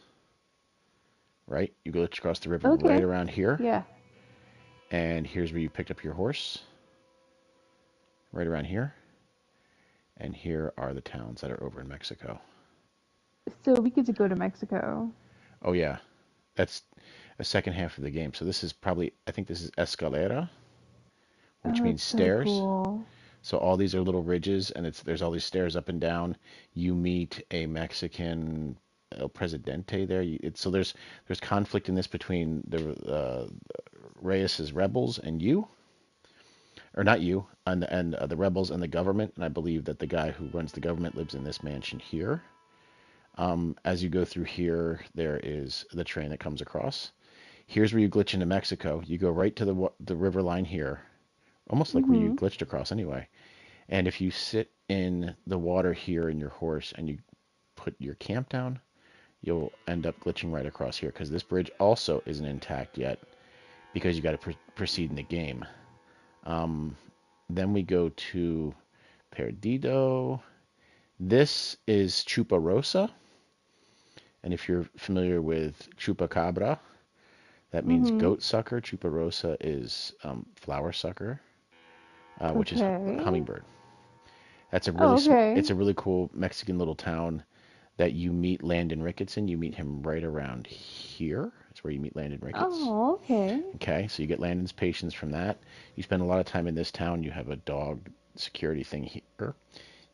Right? You glitched across the river Okay. right around here. Yeah. And here's where you picked up your horse. Right around here. And here are the towns that are over in Mexico. So we get to go to Mexico. Oh, yeah. That's a second half of the game. So this is probably, I think this is Escalera, which Oh, means that's so stairs. cool. So all these are little ridges, and there's all these stairs up and down. You meet a Mexican El Presidente there. So there's conflict in this between the Reyes's rebels and you, or not you, and the rebels and the government. And I believe that the guy who runs the government lives in this mansion here. As you go through here, there is the train that comes across. Here's where you glitch into Mexico. You go right to the river line here, almost like where you glitched across anyway. And if you sit in the water here in your horse and you put your camp down, you'll end up glitching right across here because this bridge also isn't intact yet because you got to proceed in the game. Then we go to Perdido. This is Chuparosa. And if you're familiar with Chupacabra, that means goat sucker. Chuparosa is flower sucker, which is hummingbird. That's a really it's a really cool Mexican little town that you meet Landon Ricketson. You meet him right around here. That's where you meet Landon Ricketts. Oh, okay. Okay, so you get Landon's patience from that. You spend a lot of time in this town. You have a dog security thing here.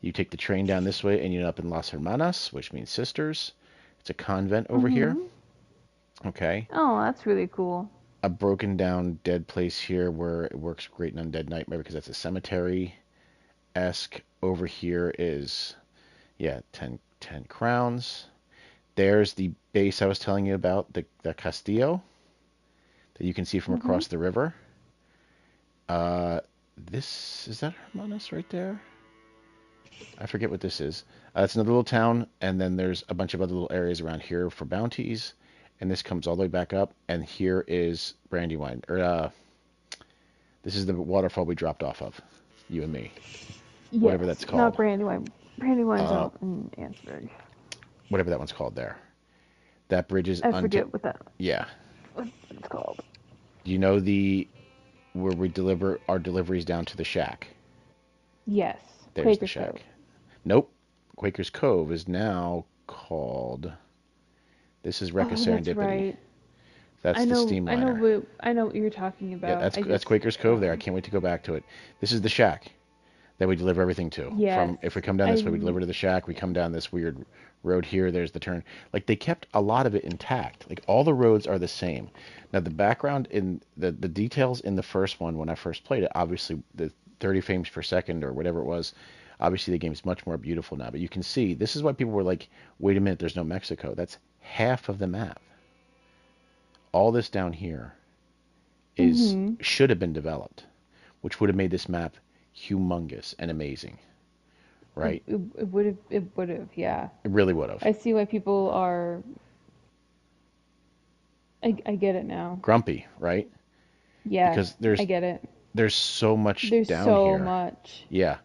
You take the train down this way and you end up in Las Hermanas, which means sisters. It's a convent over here. Okay. Oh, that's really cool. A broken down dead place here where it works great in Undead Nightmare because that's a cemetery-esque. Over here is, 10 crowns. There's the base I was telling you about, the Castillo that you can see from across the river. Is that Hermanas right there? I forget what this is. It's another little town, and then there's a bunch of other little areas around here for bounties, and this comes all the way back up, and here is Brandywine. This is the waterfall we dropped off of, you and me. Yes, whatever that's called. Not Brandywine. Brandywine's out in Ansburg. Whatever that one's called there. That bridge is... I forget what it's called. Do you know where we deliver our deliveries down to the shack? Yes. There's Quaker's the shack. Cove. Nope. Quaker's Cove is now called... This is Wreck of Serendipity. That's right. That's the steamliner. I know what you're talking about. Yeah, that's Quaker's Cove there. I can't wait to go back to it. This is the shack that we deliver everything to. Yes. If we come down this way, we deliver to the shack. We come down this weird road here. There's the turn. Like, they kept a lot of it intact. Like, all the roads are the same. Now, the background in the details in the first one, when I first played it, obviously the 30 frames per second or whatever it was, obviously the game's much more beautiful now. But you can see, this is why people were like, wait a minute, there's no Mexico. That's half of the map. All this down here should have been developed, which would have made this map humongous and amazing, right? It would have, yeah. It really would have. I see why people are... I get it now. Grumpy, right? Yeah, because I get it. There's so much down here. There's so much. Yeah.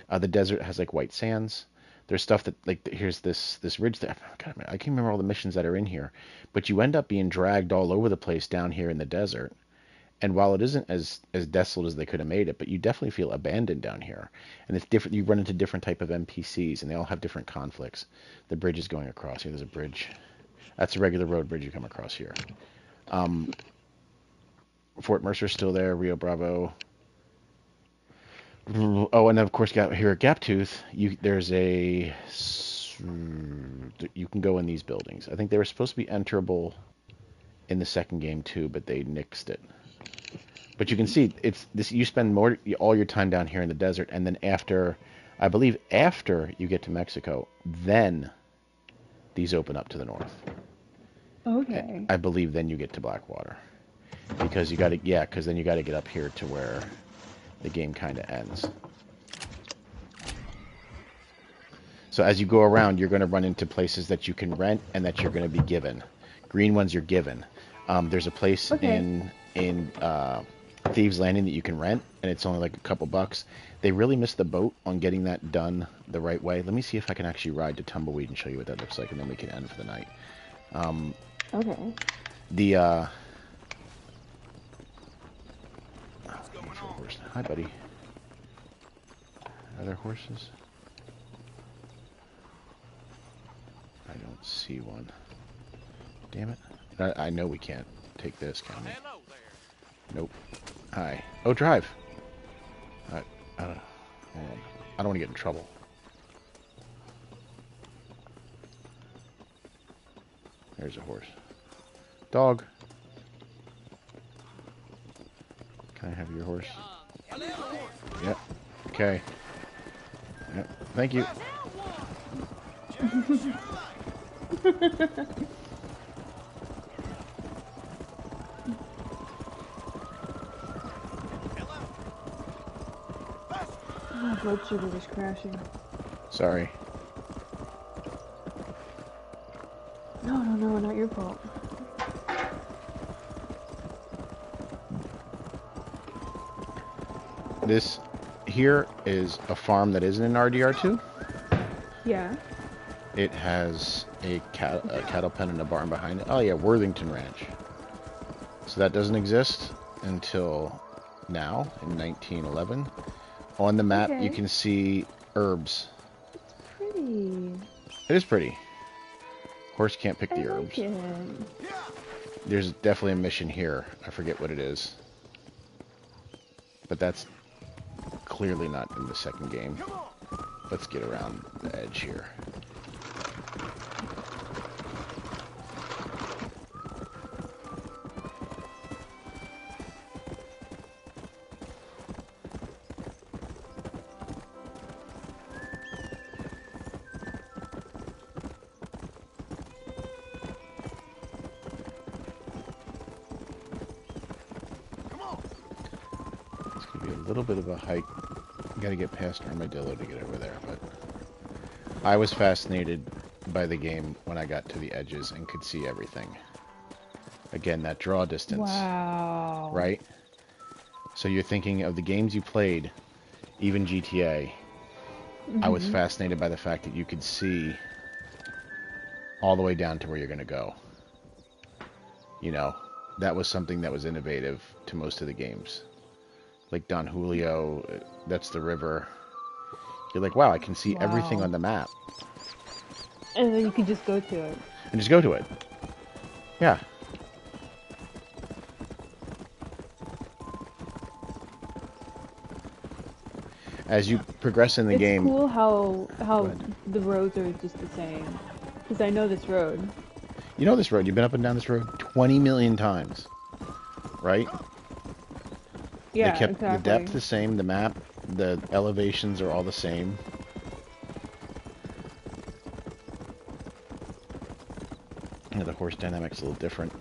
The desert has, like, white sands. There's stuff that, like, here's this ridge there. God, I can't remember all the missions that are in here. But you end up being dragged all over the place down here in the desert. And while it isn't as desolate as they could have made it, but you definitely feel abandoned down here. And it's different. You run into different type of NPCs, and they all have different conflicts. The bridge is going across here. There's a bridge. That's a regular road bridge you come across here. Fort Mercer's still there. Rio Bravo. Oh, and of course, here at Gaptooth, there's a... You can go in these buildings. I think they were supposed to be enterable in the second game too, but they nixed it. But you can see, it's this. You spend all your time down here in the desert, and then I believe after you get to Mexico, then these open up to the north. Okay. I believe then you get to Blackwater, because because then you got to get up here to where the game kind of ends. So as you go around, you're going to run into places that you can rent and that you're going to be given. Green ones you're given. There's a place in Thieves Landing that you can rent, and it's only like a couple bucks. They really missed the boat on getting that done the right way. Let me see if I can actually ride to Tumbleweed and show you what that looks like, and then we can end for the night. Okay. The horse. Hi, buddy. Are there horses? I don't see one. Damn it. I know we can't take this, can we? Nope. Hi. Oh, drive. Hold on. I don't want to get in trouble. There's a horse. Dog. Can I have your horse? Yep. Okay. Yep. Thank you. My blood sugar was crashing. Sorry. No, not your fault. This here is a farm that isn't in RDR2. Yeah. It has a cattle pen and a barn behind it. Oh yeah, Worthington Ranch. So that doesn't exist until now, in 1911. On the map, you can see herbs. It's pretty. It is pretty. Horse can't pick the herbs. Like it. There's definitely a mission here. I forget what it is. But that's clearly not in the second game. Let's get around the edge here. A little bit of a hike. Got to get past Armadillo to get over there, but I was fascinated by the game when I got to the edges and could see everything. Again, that draw distance. Wow. Right? So you're thinking of the games you played, even GTA. I was fascinated by the fact that you could see all the way down to where you're going to go. You know, that was something that was innovative to most of the games. Like Don Julio, that's the river. You're like, wow, I can see everything on the map. And then you can just go to it. And just go to it. Yeah. As you progress in the game... It's cool how the roads are just the same. Because I know this road. You know this road. You've been up and down this road 20 million times. Right? Yeah, they kept exactly. the depth the same, the map, the elevations are all the same. The horse dynamics a little different.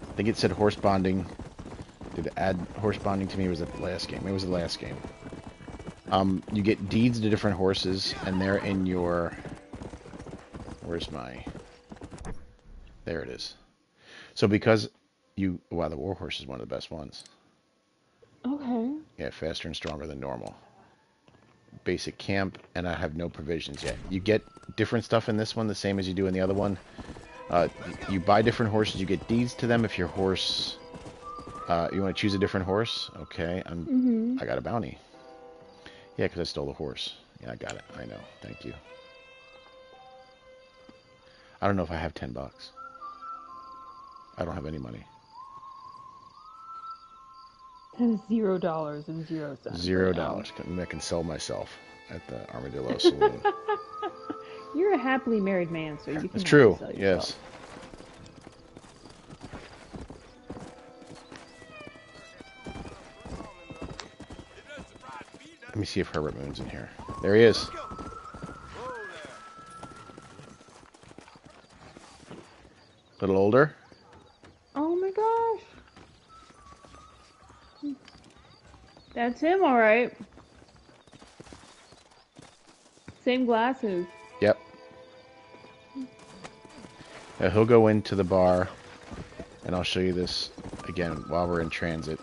I think it said horse bonding. Did it add horse bonding to me, or was it the last game? It was the last game. You get deeds to different horses, and they're in your... Where's my... There it is. So because you... Wow, the warhorse is one of the best ones. Okay. Yeah, faster and stronger than normal. Basic camp, and I have no provisions yet. You get different stuff in this one, the same as you do in the other one. You buy different horses, you get deeds to them if your horse... you want to choose a different horse? Okay, I got a bounty. Yeah, because I stole the horse. Yeah, I got it. I know. Thank you. I don't know if I have $10. I don't have any money. $0 and 0 cents. $0. Maybe I can sell myself at the Armadillo Saloon. You're a happily married man, so you can. It's true. Sell yourself. Yes. Let me see if Herbert Moon's in here. There he is. A little older. Oh my gosh. That's him, alright. Same glasses. Yep. He'll go into the bar, and I'll show you this again while we're in transit.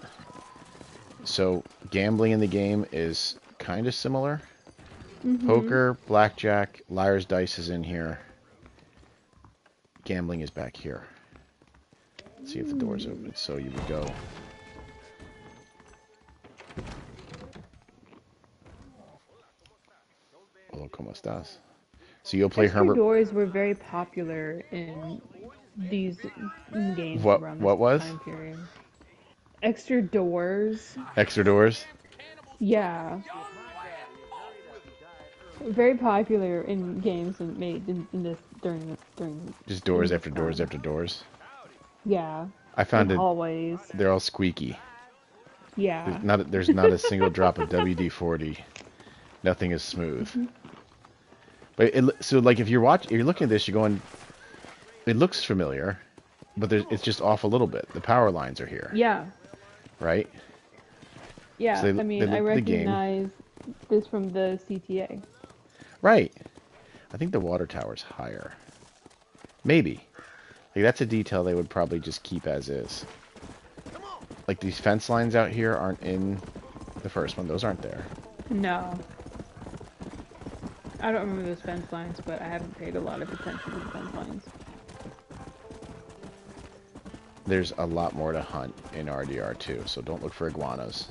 So gambling in the game is kind of similar. Poker, blackjack, liar's dice is in here. Gambling is back here. Let's see if the door's open. So you would go. Hola, ¿cómo estás? So you'll play Extra Herbert. doors were very popular in these games What around what this was? time period. Extra doors. Extra doors? Yeah. Very popular in games and made in this during Just doors this after doors time. after doors. Yeah. I found In it. hallways. They're all squeaky. Yeah. There's not a single drop of WD-40. Nothing is smooth. But so like if you're looking at this, you're going. It looks familiar, but it's just off a little bit. The power lines are here. Yeah. Right. Yeah. So I mean, I recognize this from the CTA. Right. I think the water tower's higher. Maybe. Like that's a detail they would probably just keep as is. Like these fence lines out here aren't in the first one. Those aren't there. No. I don't remember those fence lines, but I haven't paid a lot of attention to the fence lines. There's a lot more to hunt in RDR2, so don't look for iguanas.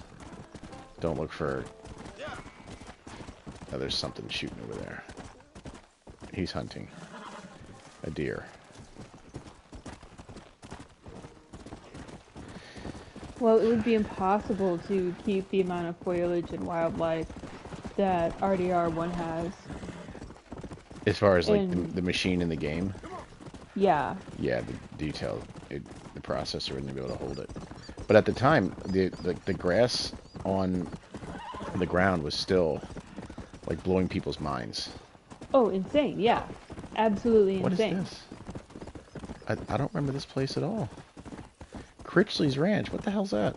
Don't look for... Oh, there's something shooting over there. He's hunting. A deer. Well, it would be impossible to keep the amount of foliage and wildlife that RDR1 has. As far as like the machine in the game? Yeah. Yeah, the detail, the processor wouldn't be able to hold it. But at the time, the grass on the ground was still like blowing people's minds. Oh, insane! Yeah, absolutely insane. What is this? I don't remember this place at all. Critchley's Ranch. What the hell's that?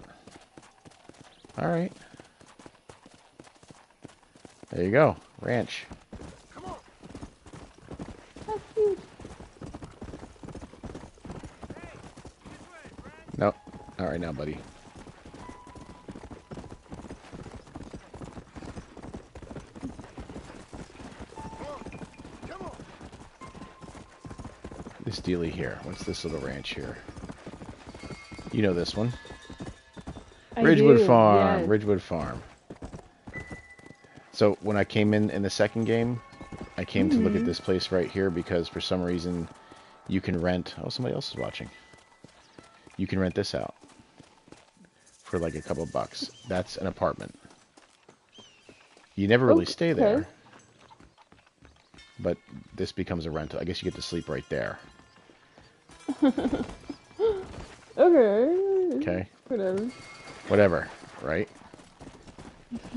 All right. There you go. Ranch. Come on. That's cute. Nope. Not right now, buddy. Come on. This dealie here. What's this little ranch here? You know this one. Ridgewood Farm. Yes. Ridgewood Farm. So when I came in the second game, I came to look at this place right here because for some reason you can rent... Oh, somebody else is watching. You can rent this out for like a couple bucks. That's an apartment. You never really stay there. But this becomes a rental. I guess you get to sleep right there. Okay. Okay. Whatever. Whatever, right?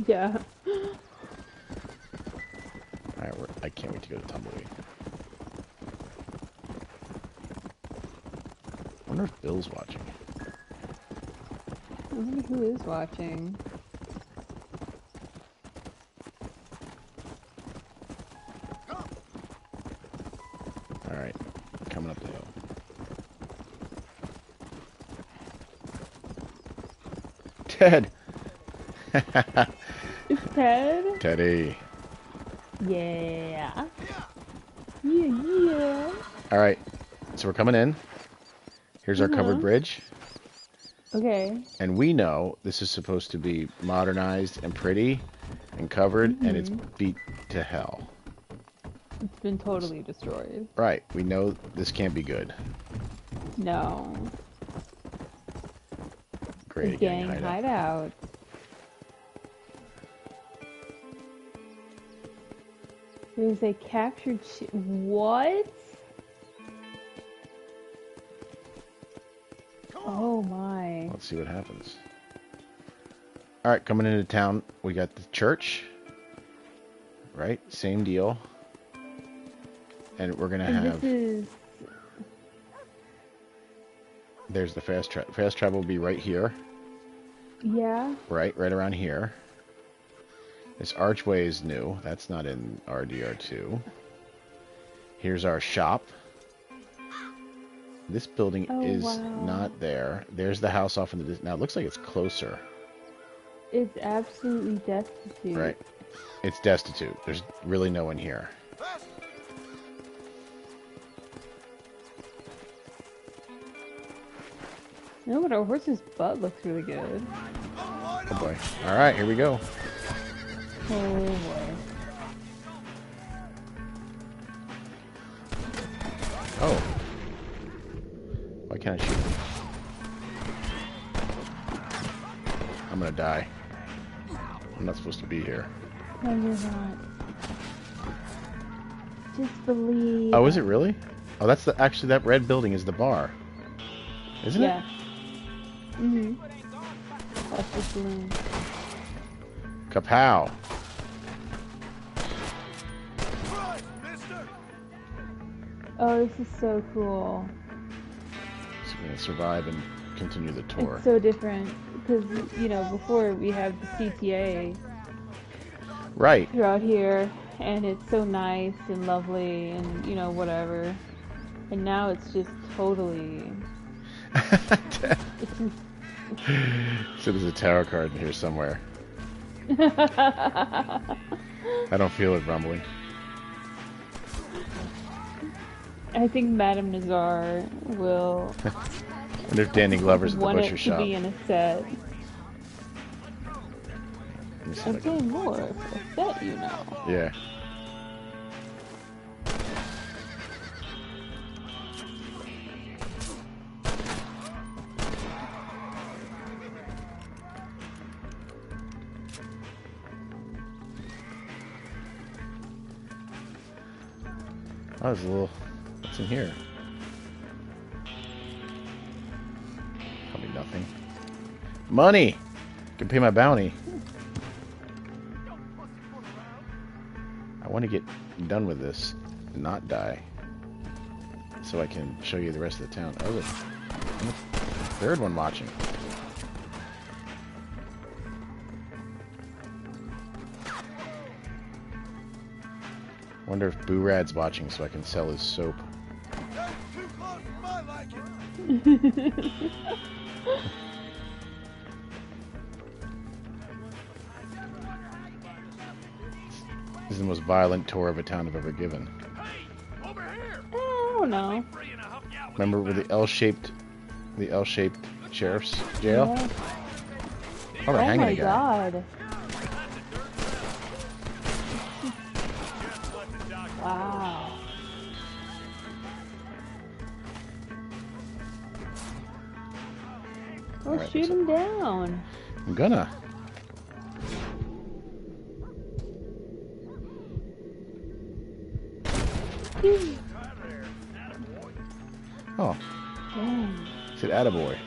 Yeah. Alright, I can't wait to go to Tumbleweed. I wonder if Bill's watching. I wonder who is watching. Alright, coming up the hill. Ted! It's Ted? Teddy. Yeah. Yeah. Alright, so we're coming in. Here's our covered bridge. Okay. And we know this is supposed to be modernized and pretty and covered, and it's beat to hell. It's been totally destroyed. Right, we know this can't be good. No. Great Gang hideout. hideout. There's a captured what? Oh my. Let's see what happens. Alright, coming into town, we got the church. Right? Same deal. And we're going to have... This is... There's the fast travel. Fast travel will be right here. Yeah. Right around here. This archway is new. That's not in RDR2. Here's our shop. This building Oh, is wow. not there. There's the house off in the distance. Now it looks like it's closer. It's absolutely destitute. Right. It's destitute. There's really no one here. No, but our horse's butt looks really good. Oh boy. Alright, here we go. Oh boy. Oh. Why can't I shoot them? I'm gonna die. I'm not supposed to be here. No, you're not. Just believe. Oh, is it really? Oh, that's the actually that red building is the bar. Isn't Yeah. it? Mm-hmm. That's the saloon. Kapow. Oh, this is so cool. So we're gonna survive and continue the tour. It's so different because, you know, before we have the CTA Right. throughout here, and it's so nice and lovely and, you know, whatever. And now it's just totally... it's just... So there's a tarot card in here somewhere. I don't feel it rumbling. I think Madame Nazar will I wonder if Danny Glover's at the want butcher it to shop. be in a set. Let me see if I I'll can- pay more for a set, you know. Yeah. Oh, there's a little... What's in here? Probably nothing. Money! Can pay my bounty. I want to get done with this and not die. So I can show you the rest of the town. Oh, look. I'm the third one watching. Wonder if Boo Rad's watching so I can sell his soap. Too close for my liking. This is the most violent tour of a town I've ever given. I don't know. Remember with the L-shaped sheriff's jail? Yeah. Oh, they're Oh hanging my a guy. god. Wow. Well, Alright, shoot so- him down. I'm gonna. Oh, Dang. he said attaboy.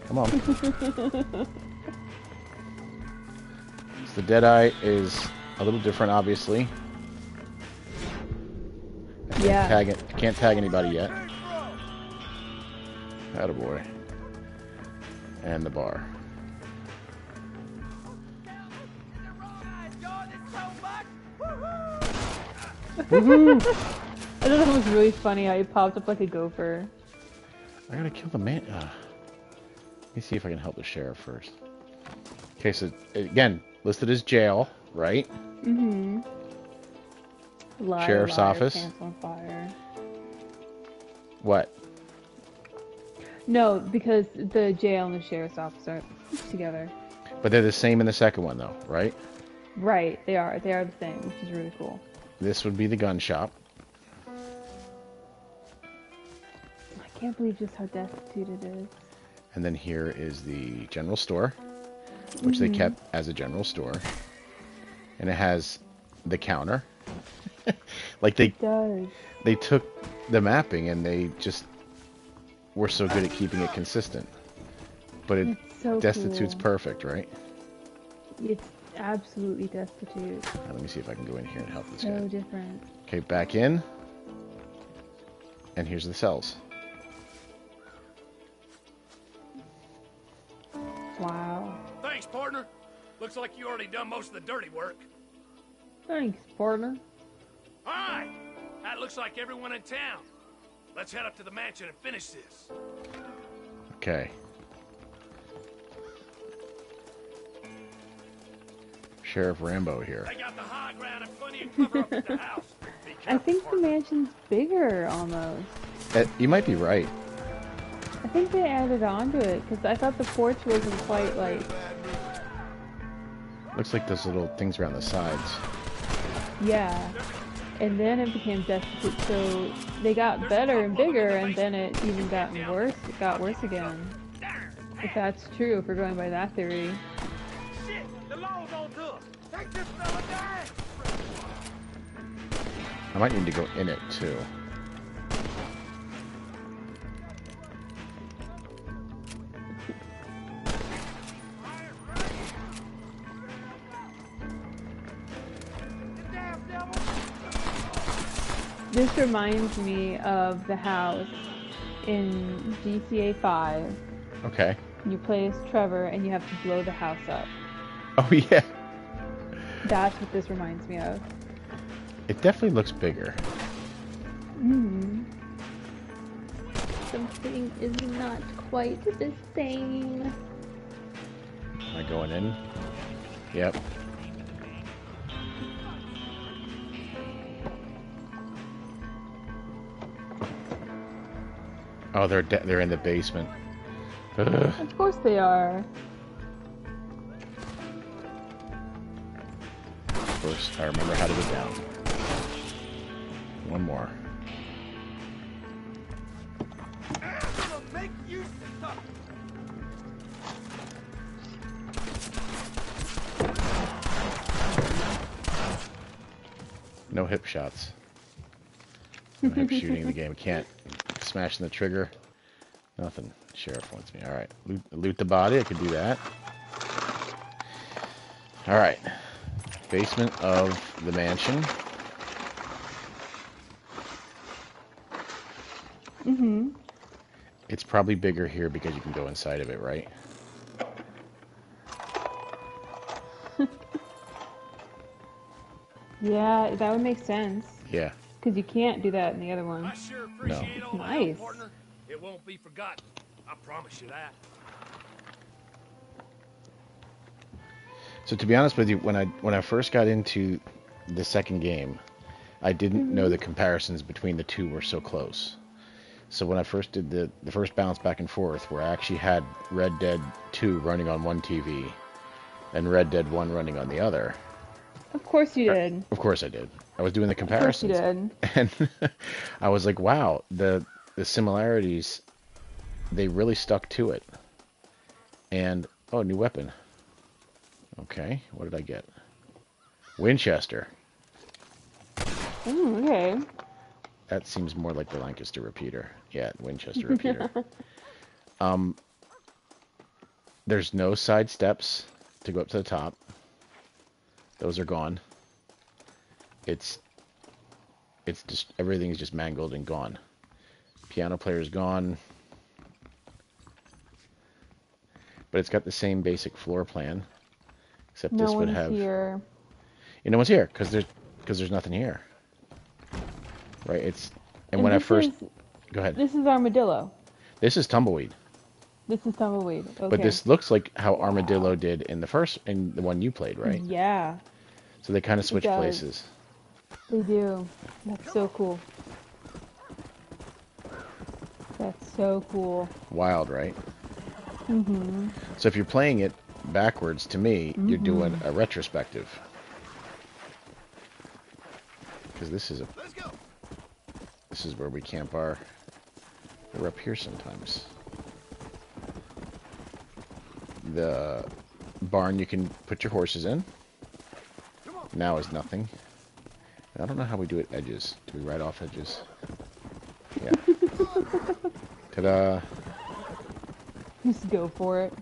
Come on. So the Deadeye is a little different, obviously. Yeah. Can't tag anybody yet. Attaboy. And the bar. Woohoo! I thought that was really funny how he popped up like a gopher. I gotta kill the man. Let me see if I can help the sheriff first. Okay, so again, listed as jail, right? Mm-hmm. Liar, Sheriff's liar, office. Pants on fire. What? No, because the jail and the sheriff's office are together. But they're the same in the second one, though, right? Right, they are. They are the same, which is really cool. This would be the gun shop. I can't believe just how destitute it is. And then here is the general store, which they kept as a general store. And it has the counter. Like It does. they took the mapping and they just were so good at keeping it consistent. But it It's so destitute's cool. perfect, right? It's absolutely destitute. Now, let me see if I can go in here and help this So guy. different. Okay, back in. And here's the cells. Wow. Thanks, partner. Looks like you already done most of the dirty work. Thanks, partner. All right. That looks like everyone in town. Let's head up to the mansion and finish this. Okay. Sheriff Rambo here. They got the high ground and plenty of cover up at the house. Be I careful, think the partner. mansion's bigger almost. You might be right. I think they added on to it because I thought the porch wasn't quite like. Looks like those little things around the sides. Yeah. And then it became destitute, so they got better and bigger, and then it even got worse. It got worse again. If that's true, if we're going by that theory. Shit, the law's on to us. Take this fella down. I might need to go in it too. This reminds me of the house in GTA 5. Okay. You play as Trevor and you have to blow the house up. Oh yeah. That's what this reminds me of. It definitely looks bigger. Something is not quite the same. Am I going in? Yep. Oh, they're in the basement. Ugh. Of course they are. Of course, I remember how to get down. One more. Make you stop. No hip shots. No hip shooting in the game. Can't smashing the trigger. Nothing. Sheriff wants me. All right, loot the body. I can do that. All right. Basement of the mansion. It's probably bigger here because you can go inside of it, right? Yeah, that would make sense. Yeah. Because you can't do that in the other one. I sure appreciate all the Nice. help, partner. It won't be forgotten. I promise you that. So to be honest with you, when I first got into the second game, I didn't know the comparisons between the two were so close. So when I first did the first bounce back and forth, where I actually had Red Dead 2 running on one TV and Red Dead 1 running on the other. Of course you did. Of course I did. I was doing the Of course you comparisons. did. And I was like, wow, the similarities, they really stuck to it. And, oh, new weapon. Okay, what did I get? Winchester. Okay. That seems more like the Lancaster repeater. Yeah, Winchester repeater. There's no side steps to go up to the top. Those are gone. It's just, everything's just mangled and gone. Piano player's gone. But it's got the same basic floor plan. Except No this would one's have... here. No one's here, because there's nothing here. Right, it's... And when I this first... is- Go ahead. This is Armadillo. This is Tumbleweed. This is Tumbleweed. Okay. But this looks like how Armadillo did in the one you played, right? Yeah, So they kind of switch does. places. they do. That's so cool. That's so cool. Wild, right? So if you're playing it backwards, to me, you're doing a retrospective. Because this is where we camp our... We're up here sometimes. The barn you can put your horses in. Now is nothing. I don't know how we do it edges. Do we write off edges? Yeah. Ta-da! Just go for it.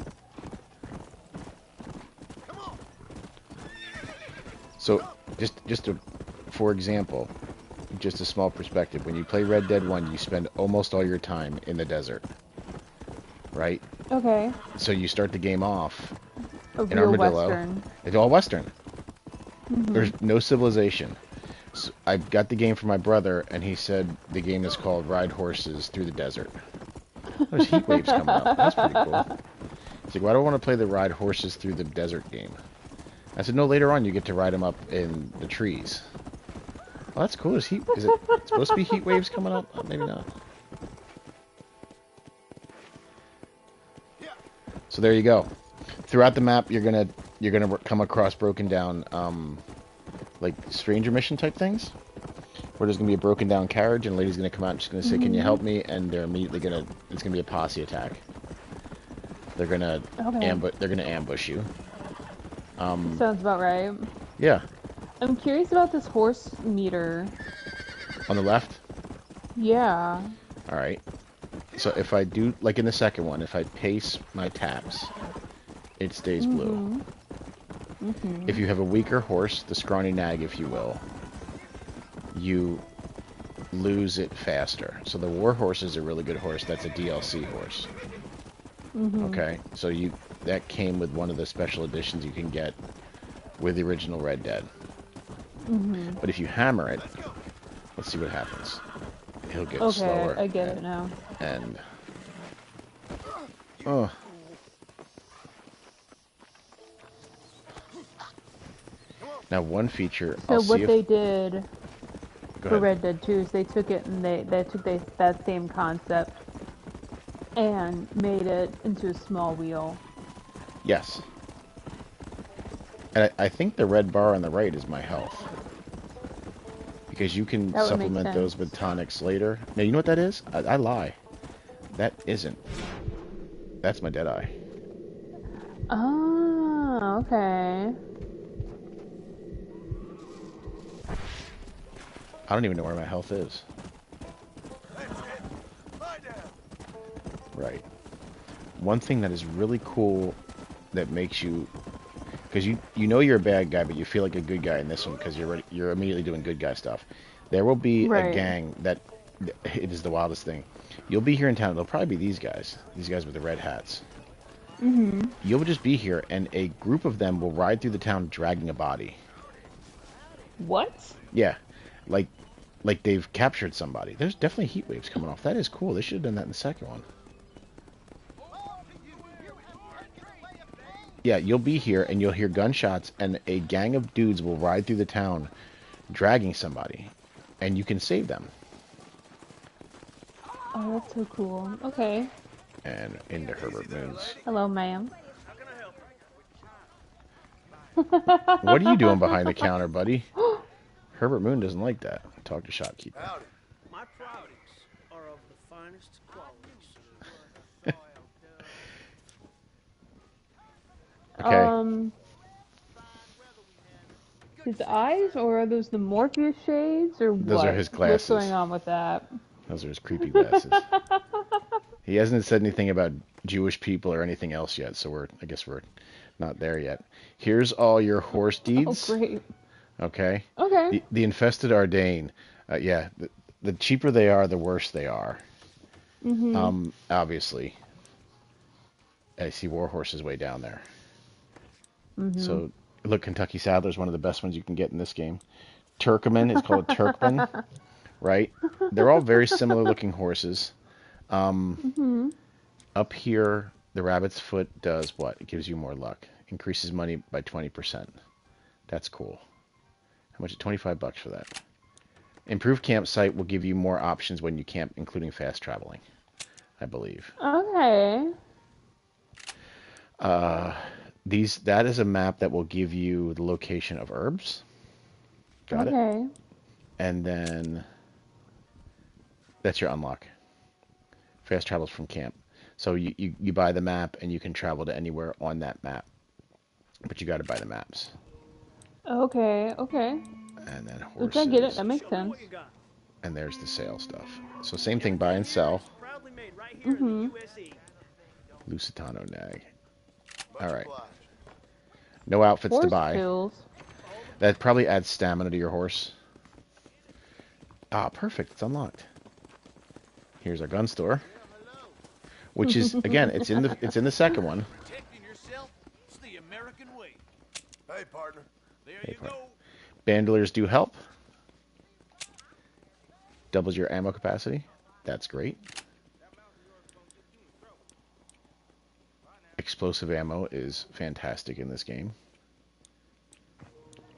So, for example, just a small perspective. When you play Red Dead 1, you spend almost all your time in the desert. Right? Okay. So you start the game off A in real Armadillo. Western. It's all Western. There's no civilization. So I got the game for my brother, and he said the game is called Ride Horses Through the Desert. There's heat waves coming up. That's pretty cool. He's like, why do I want to play the Ride Horses Through the Desert game? I said, no, later on you get to ride them up in the trees. Oh, that's cool. Is it supposed to be heat waves coming up? Maybe not. So there you go. Throughout the map, you're gonna come across broken down, like stranger mission type things, where there's gonna be a broken down carriage, and a lady's gonna come out and she's gonna say, "Can you help me?" And they're immediately it's gonna be a posse attack. They're gonna ambush you. Sounds about right. Yeah. I'm curious about this horse meter. On the left? Yeah. Alright. So if I do, like in the second one, if I pace my taps, it stays blue. If you have a weaker horse, the scrawny nag, if you will, you lose it faster. So the war horse is a really good horse. That's a DLC horse. Okay? So that came with one of the special editions you can get with the original Red Dead. But if you hammer it, let's see what happens. He'll get slower. Okay, I get it now. And now one feature. So what they did for Red Dead 2 is they took it and they took that same concept and made it into a small wheel. Yes. And I think the red bar on the right is my health. Because you can supplement those with tonics later. Now, you know what that is? I lie. That isn't. That's my Deadeye. Oh, okay. I don't even know where my health is. Right. One thing that is really cool that makes you... Because you know you're a bad guy, but you feel like a good guy in this one because you're immediately doing good guy stuff. There will be a gang that... It is the wildest thing. You'll be here in town. It'll probably be these guys. These guys with the red hats. You'll just be here, and a group of them will ride through the town dragging a body. What? Yeah. Like they've captured somebody. There's definitely heat waves coming off. That is cool. They should have done that in the second one. Yeah, you'll be here, and you'll hear gunshots, and a gang of dudes will ride through the town dragging somebody, and you can save them. Oh, that's so cool. Okay. And into Herbert Moon's. Hello, ma'am. What are you doing behind the counter, buddy? Herbert Moon doesn't like that. Talk to shopkeeper. My products are of the finest quality, sir. Okay. His eyes, or are those the Morpheus shades, or what? Those are his glasses. What's going on with that? Those are his creepy glasses. He hasn't said anything about Jewish people or anything else yet, so I guess we're not there yet. Here's all your horse deeds. Oh, great. Okay. Okay. The infested Ardane. Yeah. The cheaper they are, the worse they are. Obviously. I see war horses way down there. So look, Kentucky Saddler is one of the best ones you can get in this game. Turkmen is called a Turkmen, right? They're all very similar looking horses. Up here, the rabbit's foot does what? It gives you more luck. Increases money by 20%. That's cool. How much? $25 for that. Improved campsite will give you more options when you camp, including fast traveling, I believe. Okay. That is a map that will give you the location of herbs. Got it? Okay. And then that's your unlock. Fast travels from camp. So you buy the map and you can travel to anywhere on that map. But you got to buy the maps. Okay, okay. And then horses. I get it. That makes sense. And there's the sale stuff. So same thing, buy and sell. Lusitano nag. All right. No outfits to buy. Pills. That probably adds stamina to your horse. Ah, perfect. It's unlocked. Here's our gun store, which is again, it's in the second one. Protecting yourself is the American way. Hey, partner. There you go. Bandoliers do help. doubles your ammo capacity. That's great. Explosive ammo is fantastic in this game.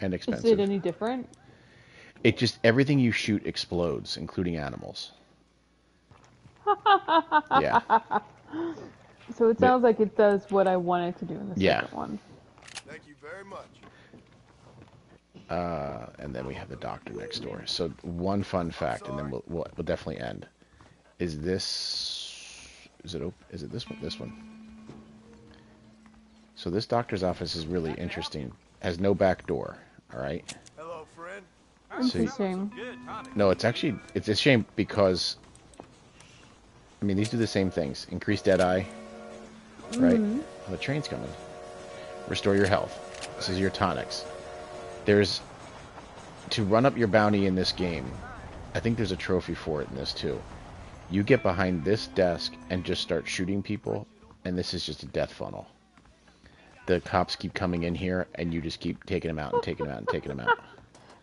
And Is expensive. it any different? It just, everything you shoot explodes, including animals. Yeah. So it sounds like it does what I wanted to do in the Yeah. second one. Thank you very much. And then we have the doctor next door. So one fun fact, and then we'll definitely end. Is this... Is it this one? This one. So this doctor's office is really interesting. Has no back door. All right. Hello, friend. Interesting. No, it's actually, it's a shame because, I mean, these do the same things. Increase deadeye, right? Oh, the train's coming. Restore your health. This is your tonics. There's, to run up your bounty in this game, I think there's a trophy for it in this too. You get behind this desk and just start shooting people, and this is just a death funnel. The cops keep coming in here, and you just keep taking them out and taking them out and taking them out.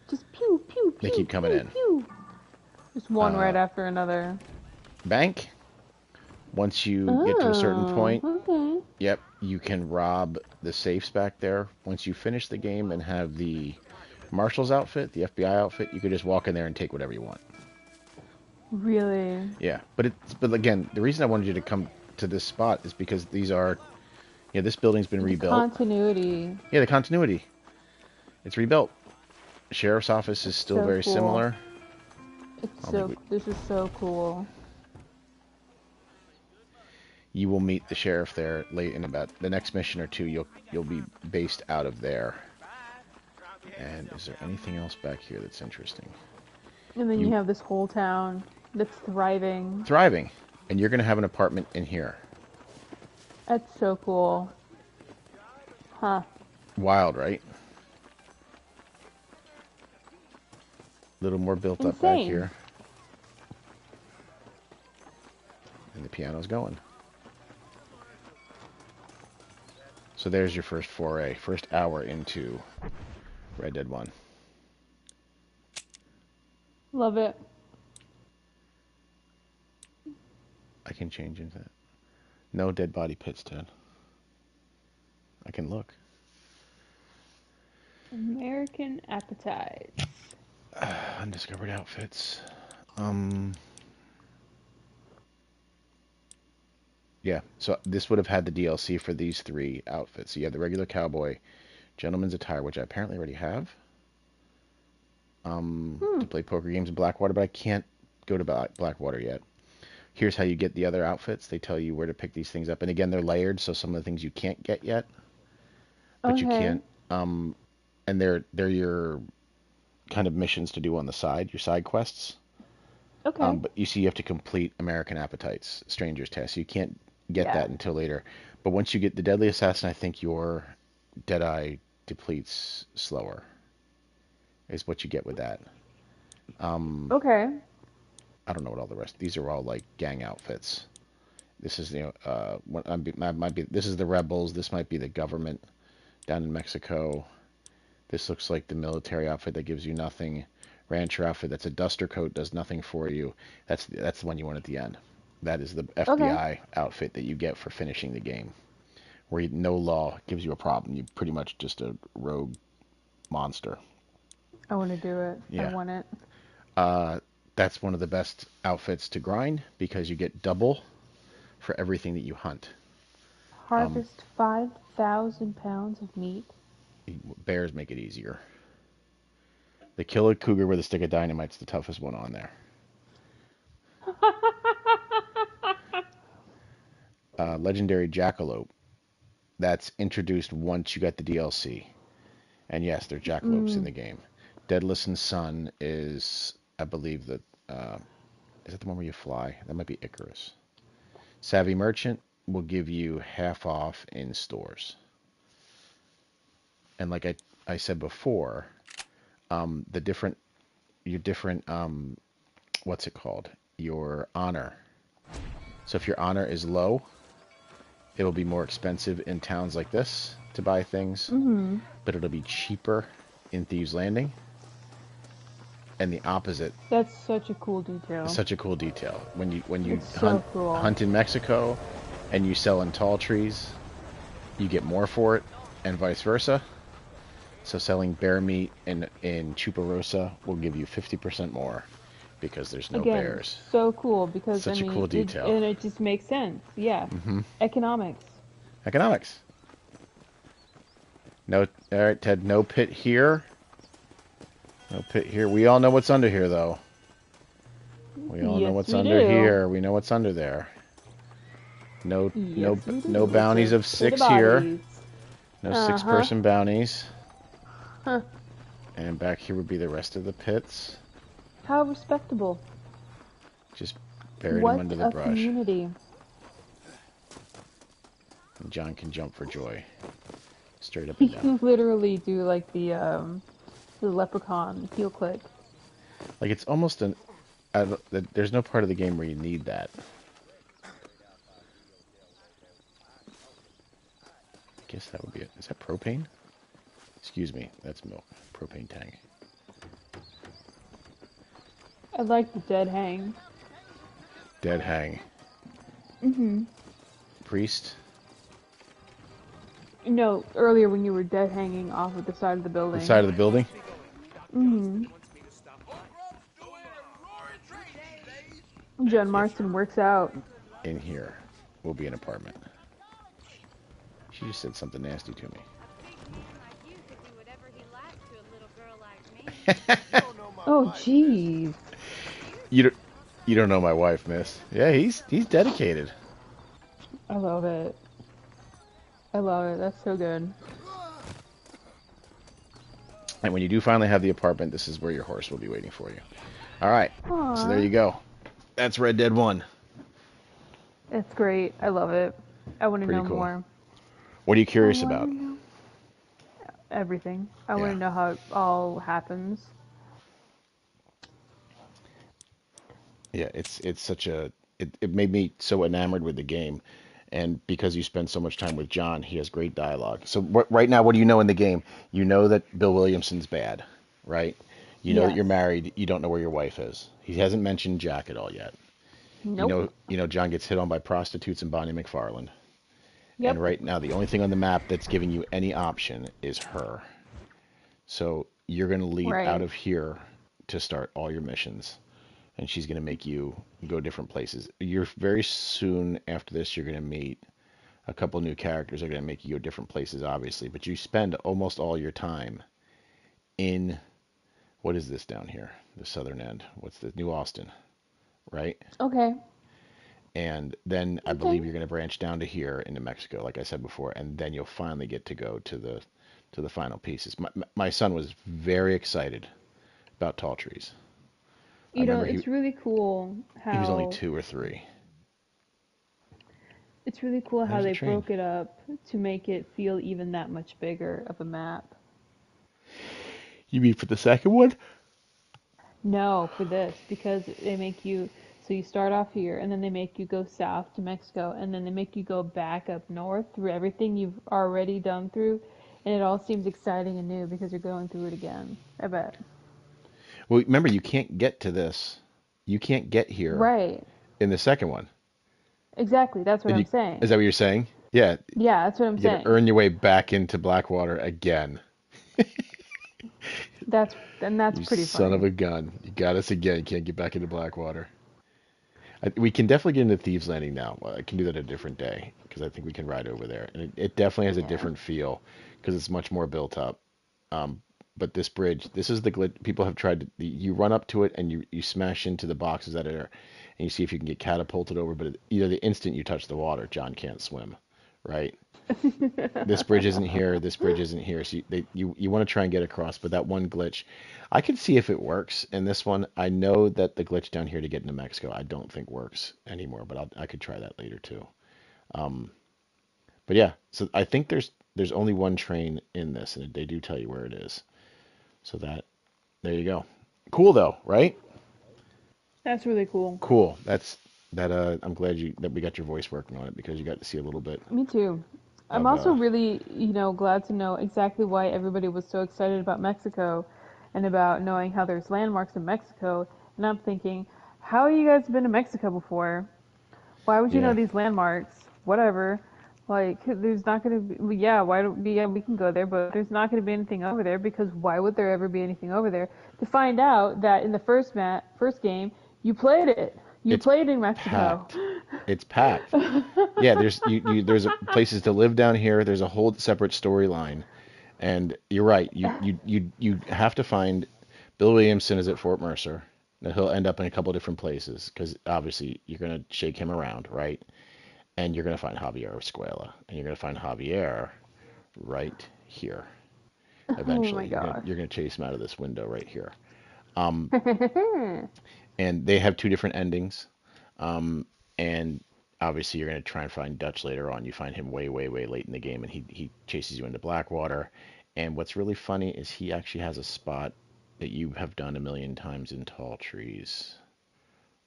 Just pew, pew, pew. They keep coming in. Pew. Just one right after another. Bank. Once you get to a certain point, Okay. yep, you can rob the safes back there. Once you finish the game and have the marshal's outfit, the FBI outfit, you can just walk in there and take whatever you want. Really? Yeah, but again, the reason I wanted you to come to this spot is because these are, this building's been rebuilt. Continuity. Yeah, the continuity. It's rebuilt. Sheriff's office is still So very cool. similar. This is so cool. You will meet the sheriff there late in about the next mission or two. You'll be based out of there. And is there anything else back here that's interesting? And then you have this whole town that's thriving. Thriving. And you're going to have an apartment in here. That's so cool. Huh. Wild, right? A little more built up Insane. back here. And the piano's going. So there's your first foray, first hour into Red Dead 1. Love it. I can change into that. No dead body pits, Ted. I can look. American appetites. Undiscovered outfits. Yeah, so this would have had the DLC for these three outfits. So you have the regular cowboy, gentleman's attire, which I apparently already have. To play poker games in Blackwater, but I can't go to Blackwater yet. Here's how you get the other outfits. They tell you where to pick these things up. And again, they're layered, so some of the things you can't get yet. But you can't. And they're your kind of missions to do on the side, your side quests. Okay. But you see, you have to complete American Appetites, Stranger's Test. You can't get that until later. But once you get the Deadly Assassin, I think your Deadeye depletes slower. Is what you get with that. Okay. I don't know what all the rest. These are all like gang outfits. This is this is the rebels. This might be the government down in Mexico. This looks like the military outfit that gives you nothing. Rancher outfit, that's a duster coat, does nothing for you. That's the one you want at the end. That is the FBI outfit that you get for finishing the game, where no law gives you a problem. You're pretty much just a rogue monster. I want to do it. Yeah. I want it. That's one of the best outfits to grind because you get double for everything that you hunt. Harvest 5,000 pounds of meat. Bears make it easier. The killer cougar with a stick of dynamite's the toughest one on there. Legendary jackalope. That's introduced once you get the DLC. And yes, there are jackalopes in the game. Deadless and Son is, I believe, is that the one where you fly? That might be Icarus. Savvy Merchant will give you half off in stores. And like I said before, your different, what's it called? Your honor. So if your honor is low, it'll be more expensive in towns like this to buy things, but it'll be cheaper in Thieves Landing. and the opposite. That's such a cool detail. Such a cool detail. When you It's so cool. hunt in Mexico, and you sell in tall trees, you get more for it, and vice versa. So selling bear meat in Chuparosa will give you 50% more because there's no Again, bears. so cool because Such I mean, a cool detail. and it just makes sense. Yeah. Economics. Economics. No, all right, Ted. No pit here. No pit here. We all know what's under here, though. We all know Yes, what's we under do. here. We know what's under there. No, Yes, we do. no bounties of Just 6 the here. bodies. No Uh-huh. 6-person bounties. Huh. And back here would be the rest of the pits. How respectable. Just buried What them under the a brush. community. And John can jump for joy. Straight up He and down. can literally do like the leprechaun heel click. Like it's almost an... there's no part of the game where you need that. I guess that would be it. Is that propane? Excuse me, that's milk. Propane tank. I like the dead hang. Dead hang. Priest. No, earlier when you were dead hanging off of the side of the building. The side of the building? John Marston works out. In here will be an apartment. She just said something nasty to me. Oh, jeez. You don't know my wife, miss. Yeah, he's dedicated. I love it. I love it. That's so good. And when you do finally have the apartment, this is where your horse will be waiting for you. All right. Aww. So there you go. That's Red Dead 1. It's great. I love it. I want to know Pretty cool. more. What are you curious about? Everything. I want to know how it all happens. Yeah, it's such a... It made me so enamored with the game. And because you spend so much time with John, he has great dialogue. So right now, what do you know in the game? You know that Bill Williamson's bad, right? You know that you're married. You don't know where your wife is. He hasn't mentioned Jack at all yet. Nope. You know John gets hit on by prostitutes and Bonnie McFarland. Yep. And right now, the only thing on the map that's giving you any option is her. So you're going to leave out of here to start all your missions. And she's going to make you go different places. You're very soon after this, you're going to meet a couple new characters. They're going to make you go different places, obviously. But you spend almost all your time in, what is this down here? The southern end. What's the New Austin, right? Okay. And then I believe you're going to branch down to here into Mexico, like I said before, and then you'll finally get to go to the final pieces. My son was very excited about Tall Trees. You know, it's really cool how... He was only 2 or 3. It's really cool how they train. broke it up to make it feel even that much bigger of a map. You mean for the second one? No, for this, because they make you... So you start off here, and then they make you go south to Mexico, and then they make you go back up north through everything you've already done through, and it all seems exciting and new because you're going through it again. I bet. Well, remember, you can't get to this. You can't get here in the second one. Exactly, that's what I'm saying. Is that what you're saying? Yeah. Yeah, that's what I'm saying. You gotta earn your way back into Blackwater again. That's pretty funny. Son of a gun. You got us again. You can't get back into Blackwater. We can definitely get into Thieves Landing now. I can do that a different day because I think we can ride over there. And it definitely has a different feel because it's much more built up. But this bridge, this is the glitch. People have tried to, you run up to it and you smash into the boxes that are there and you see if you can get catapulted over. But either the instant you touch the water, John can't swim, right? This bridge isn't here. This bridge isn't here. So you want to try and get across, but that one glitch, I could see if it works. In this one, I know that the glitch down here to get into Mexico, I don't think works anymore, but I could try that later too. But yeah, so I think there's only one train in this, and they do tell you where it is. So there you go. Cool though, right? That's really cool. Cool. I'm glad that we got your voice working on it because you got to see a little bit. Me too. I'm also really, glad to know exactly why everybody was so excited about Mexico. and about knowing how there's landmarks in Mexico. And I'm thinking, how you guys been to Mexico before? Why would you know Yeah. these landmarks? Whatever. Like, there's not gonna be, yeah, why don't we, yeah, we can go there, but there's not gonna be anything over there because why would there ever be anything over there? To find out that in the first game, you played it. You It's played in Mexico. packed. It's packed. Yeah, there's places to live down here. There's a whole separate storyline. And you're right. You have to find Bill Williamson is at Fort Mercer. Now he'll end up in a couple different places because obviously you're gonna shake him around, right? And you're gonna find Javier Escuela, and you're gonna find Javier right here. Oh my Eventually, gosh. you're gonna chase him out of this window right here. Um, and they have two different endings. And obviously, you're gonna try and find Dutch later on. You find him way, way, way late in the game, and he chases you into Blackwater. And what's really funny is he actually has a spot that you have done a million times in Tall Trees.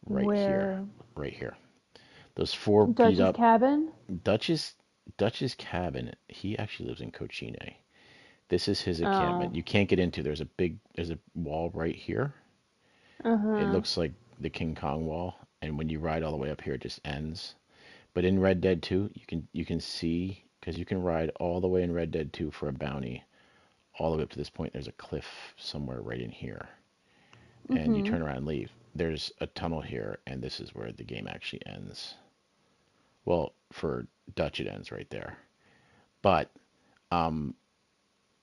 Right here. Where? Right here. Those four beat Dutch's up cabin? Dutch's Dutch's cabin. He actually lives in Cochine. This is his encampment. Oh. You can't get into. There's a wall right here. It Uh-huh. looks like the King Kong wall, and when you ride all the way up here, it just ends. But in Red Dead 2, you can see because you can ride all the way in Red Dead 2 for a bounty, all the way up to this point. There's a cliff somewhere right in here, and you Mhm. turn around and leave. There's a tunnel here, and this is where the game actually ends. Well, for Dutch, it ends right there. But um,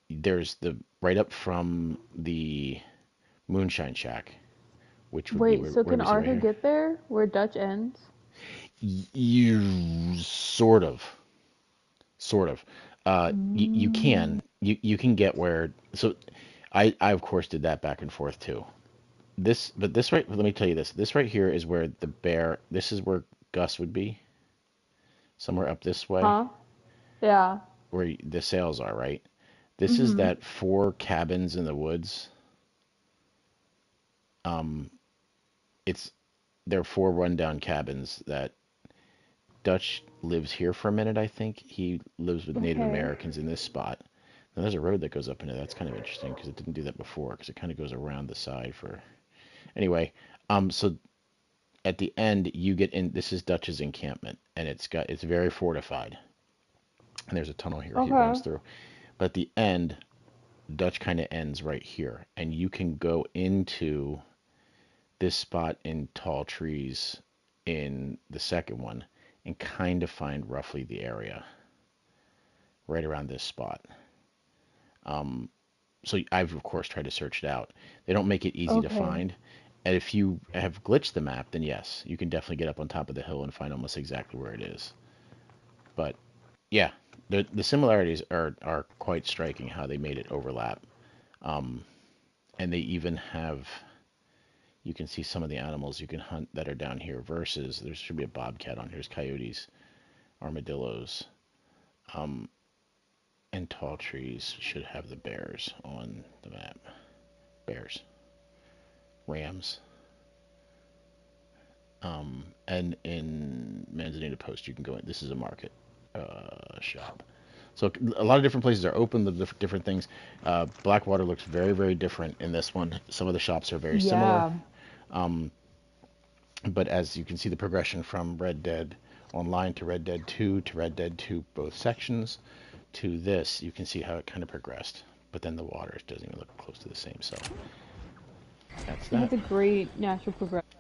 there's the right up from the Moonshine Shack, which would be Wait, so where can we see right Arthur here. get there where Dutch ends? You sort of. You Mm. can you can get where. So I of course did that back and forth too. But this right. Let me tell you this. This right here is where the bear. This is where Gus would be, somewhere up this way, Huh? Yeah. where the sails are. Right. This is Mhm. that four cabins in the woods. Um, it's There are four rundown cabins that Dutch lives here for a minute, I think. He lives with Native Okay. Americans in this spot. Now there's a road that goes up into that's kind of interesting because it didn't do that before because it kind of goes around the side for anyway. So at the end you get in. This is Dutch's encampment, and it's very fortified, and there's a tunnel here he runs Okay. through. But at the end, Dutch kind of ends right here, and you can go into this spot in Tall Trees in the second one and kind of find roughly the area right around this spot. Um, so I've of course tried to search it out. They don't make it easy to Okay. find. And if you have glitched the map, then yes, you can definitely get up on top of the hill and find almost exactly where it is. But yeah, the similarities are quite striking how they made it overlap. Um, and they even have you can see some of the animals you can hunt that are down here versus there should be a bobcat on here. There's coyotes, armadillos, um, and tall trees should have the bears on the map. Bears, rams, and in Manzanita Post you can go in. This is a market shop. So a lot of different places are open to different things. Blackwater looks very, very different in this one. Some of the shops are very similar. Yeah. Um, but as you can see the progression from Red Dead Online to Red Dead 2 to Red Dead 2, both sections, to this, you can see how it kind of progressed. But then the water doesn't even look close to the same. So that's It has that. a great natural progression.